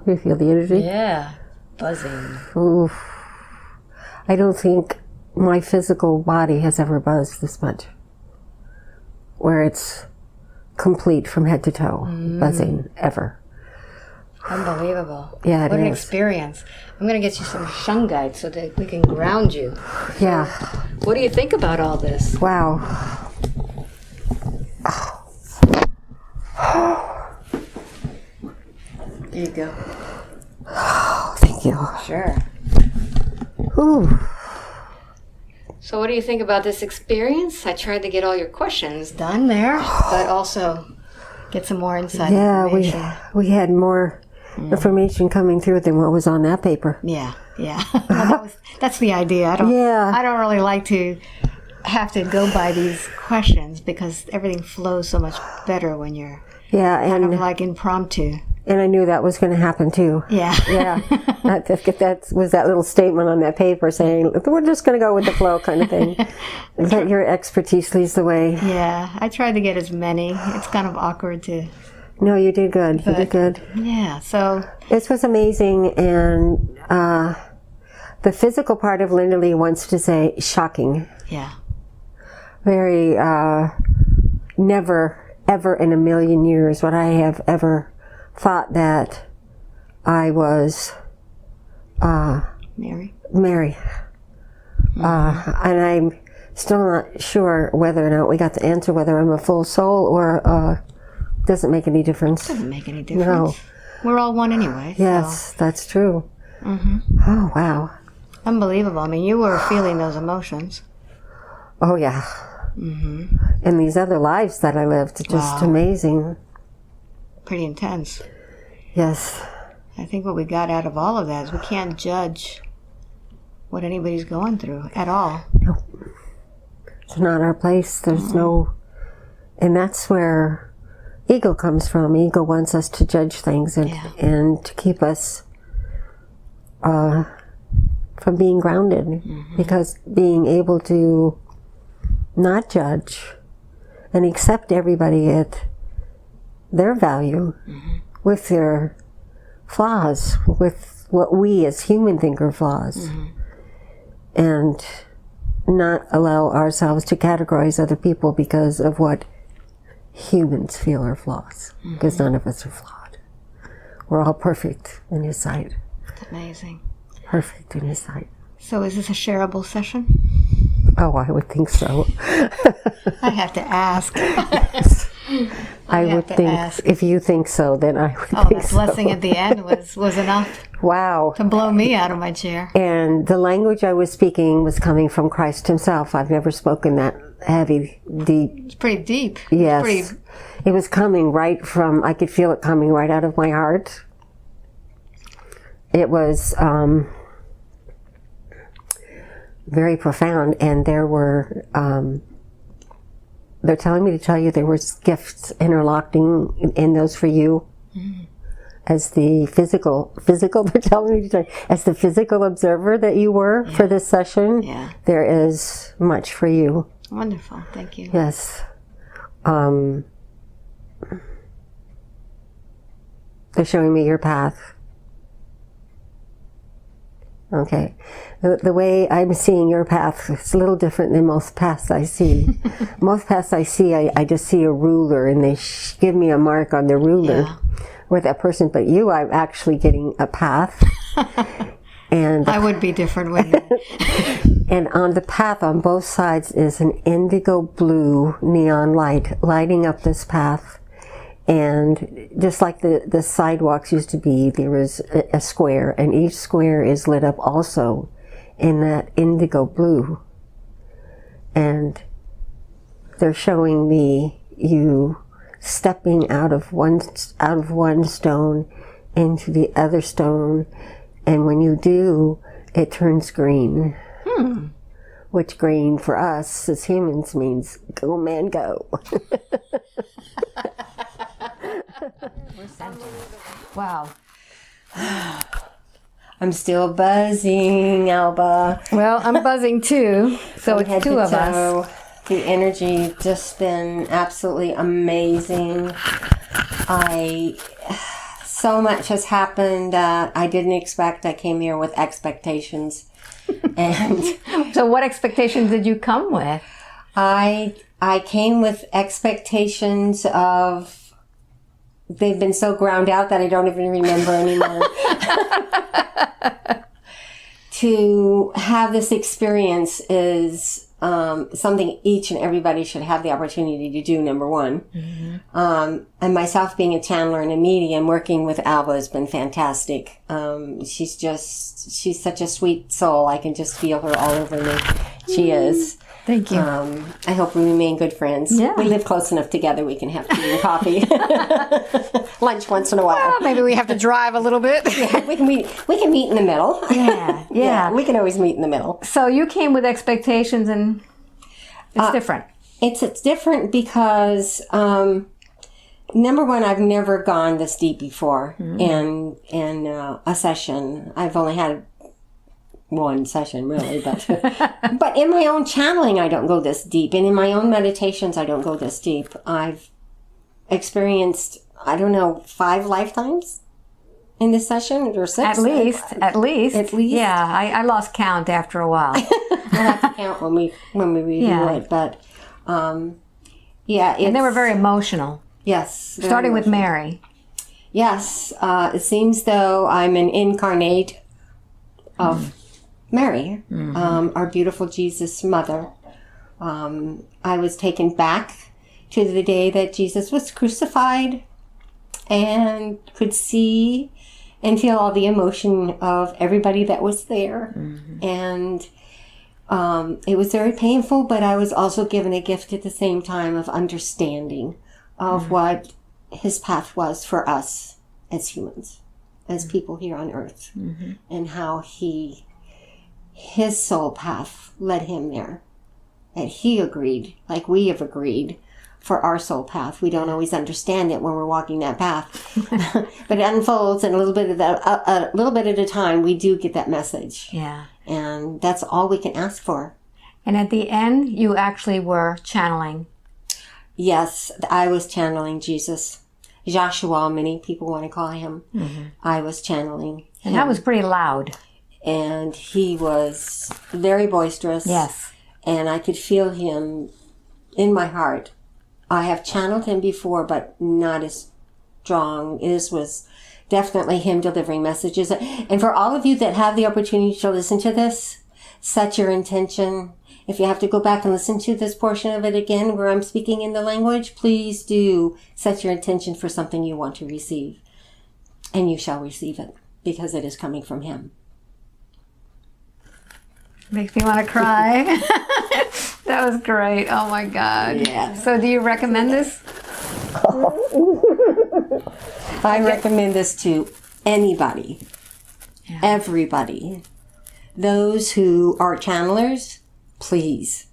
You feel the energy? Yeah, buzzing. Oof. I don't think my physical body has ever buzzed this much. Where it's complete from head to toe, buzzing, ever. Unbelievable. Yeah, what an experience. I'm going to get you some shungite so that we can ground you. Yeah. What do you think about all this? Wow. There you go. Oh, thank you. Sure. Ooh. So what do you think about this experience? I tried to get all your questions done there, but also get some more inside information. We had more information coming through than what was on that paper. Yeah. Well, that's the idea. I don't really like to have to go by these questions because everything flows so much better when you're kind of like impromptu. And I knew that was going to happen too. Yeah. Yeah. That was that little statement on that paper saying, we're just going to go with the flow kind of thing. That your expertise leads the way. Yeah. I tried to get as many. It's kind of awkward to... No, you did good. You did good. Yeah. So... This was amazing. And the physical part of Linda Lee wants to say shocking. Yeah. Very, never, ever in a million years would I have ever thought that I was Mary. And I'm still not sure whether or not we got the answer, whether I'm a full soul or doesn't make any difference. Doesn't make any difference. No. We're all one anyway. Yes, that's true. Oh, wow. Unbelievable. I mean, you were feeling those emotions. Oh, yeah. And these other lives that I lived, just amazing. Pretty intense. Yes. I think what we got out of all of that is we can't judge what anybody's going through at all. No. It's not our place. There's no... And that's where ego comes from. Ego wants us to judge things and to keep us from being grounded. Because being able to not judge and accept everybody at their value with their flaws, with what we as human think are flaws, and not allow ourselves to categorize other people because of what humans feel are flaws, because none of us are flawed. We're all perfect in His sight. That's amazing. Perfect in His sight. So is this a shareable session? Oh, I would think so. I have to ask. I would think, if you think so, then I would think so. Oh, that blessing at the end was enough. Wow. To blow me out of my chair. And the language I was speaking was coming from Christ Himself. I've never spoken that heavy, deep. It's pretty deep. Yes. It was coming right from, I could feel it coming right out of my heart. It was very profound, and there were... they're telling me to tell you there was gifts interlocking in those for you as the physical, they're telling me today, as the physical observer that you were for this session, there is much for you. Wonderful. Thank you. Yes. They're showing me your path. Okay. The way I'm seeing your path is a little different than most paths I see. Most paths I see, I just see a ruler, and they give me a mark on the ruler with that person. But you, I'm actually getting a path. And I would be different, wouldn't I? And on the path on both sides is an indigo blue neon light lighting up this path. And just like the sidewalks used to be, there is a square, and each square is lit up also in that indigo blue. And they're showing me you stepping out of one stone into the other stone, and when you do, it turns green. Which green for us as humans means go, man, go. Wow. I'm still buzzing, Alba. Well, I'm buzzing too. So it's two of us. The energy just been absolutely amazing. So much has happened that I didn't expect. I came here with expectations. And so what expectations did you come with? I came with expectations of, they've been so ground out that I don't even remember anymore. To have this experience is something each and everybody should have the opportunity to do, number one. And myself being a channeler and a medium, working with Alba has been fantastic. She's such a sweet soul. I can just feel her all over me. She is. Thank you. I hope we remain good friends. Yeah. We live close enough together we can have tea and coffee. Lunch once in a while. Well, maybe we have to drive a little bit. Yeah, we can meet in the middle. Yeah. We can always meet in the middle. So you came with expectations, and it's different. It's different because number one, I've never gone this deep before in a session. I've only had one session, really, but but in my own channeling, I don't go this deep, and in my own meditations, I don't go this deep. I've experienced, I don't know, 5 lifetimes in this session, or 6. At least. Yeah, I lost count after a while. We'll have to count when we review it, but and they were very emotional. Yes, starting with Mary. Yes, it seems though I'm an incarnate of Mary, our beautiful Jesus mother. I was taken back to the day that Jesus was crucified and could see and feel all the emotion of everybody that was there. And it was very painful, but I was also given a gift at the same time of understanding of what his path was for us as humans, as people here on earth, and how his soul path led him there. And he agreed, like we have agreed, for our soul path. We don't always understand it when we're walking that path, but it unfolds, and a little bit at a time, we do get that message. Yeah, and that's all we can ask for. And at the end, you actually were channeling. Yes, I was channeling Jesus. Joshua, many people want to call him. I was channeling him. And that was pretty loud. And he was very boisterous. Yes. And I could feel him in my heart. I have channeled him before, but not as strong. This was definitely him delivering messages. And for all of you that have the opportunity to listen to this, set your intention. If you have to go back and listen to this portion of it again where I'm speaking in the language, please do set your intention for something you want to receive. And you shall receive it, because it is coming from him. Makes me want to cry. That was great. Oh my God. Yeah. So do you recommend this? I recommend this to anybody, everybody. Those who are channelers, please.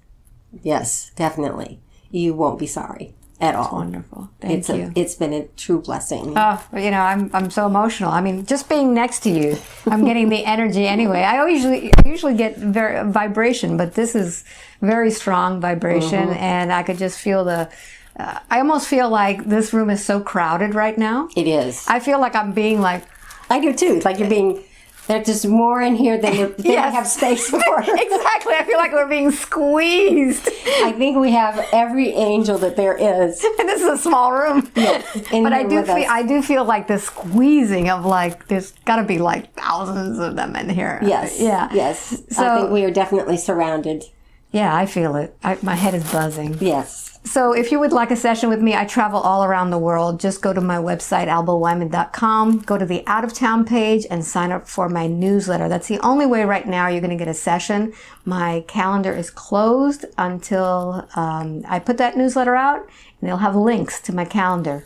Yes, definitely. You won't be sorry. at all. Wonderful. Thank you. It's been a true blessing. Oh, you know, I'm so emotional. I mean, just being next to you, I'm getting the energy anyway. I usually get very vibration, but this is very strong vibration, and I could just feel I almost feel like this room is so crowded right now. It is. I feel like I'm being like... I do too. Like you're being... There's just more in here than they have space for. Exactly. I feel like we're being squeezed. I think we have every angel that there is. And this is a small room. Yeah, but I do feel like the squeezing of like, there's got to be like thousands of them in here. Yes. Yeah. Yes. So, I think we are definitely surrounded. Yeah, I feel it. My head is buzzing. Yes. So if you would like a session with me, I travel all around the world. Just go to my website, albaweinman.com, go to the out of town page and sign up for my newsletter. That's the only way right now you're going to get a session. My calendar is closed until I put that newsletter out, and they'll have links to my calendar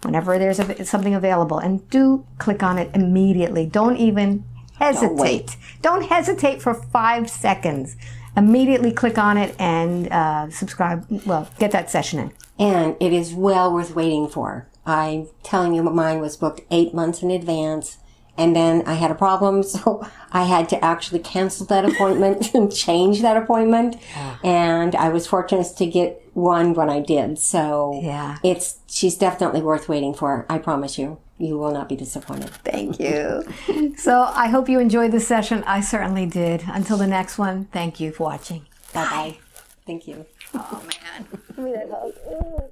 whenever there's something available. And do click on it immediately. Don't even hesitate. Don't hesitate for 5 seconds. Immediately click on it and subscribe. Well, get that session in. And it is well worth waiting for. I'm telling you, mine was booked 8 months in advance. And then I had a problem, so I had to actually cancel that appointment and change that appointment. And I was fortunate to get one when I did. So yeah, she's definitely worth waiting for. I promise you. You will not be disappointed. Thank you. So I hope you enjoyed this session. I certainly did. Until the next one, thank you for watching. Bye-bye. Thank you. Oh, man. Give me that hug.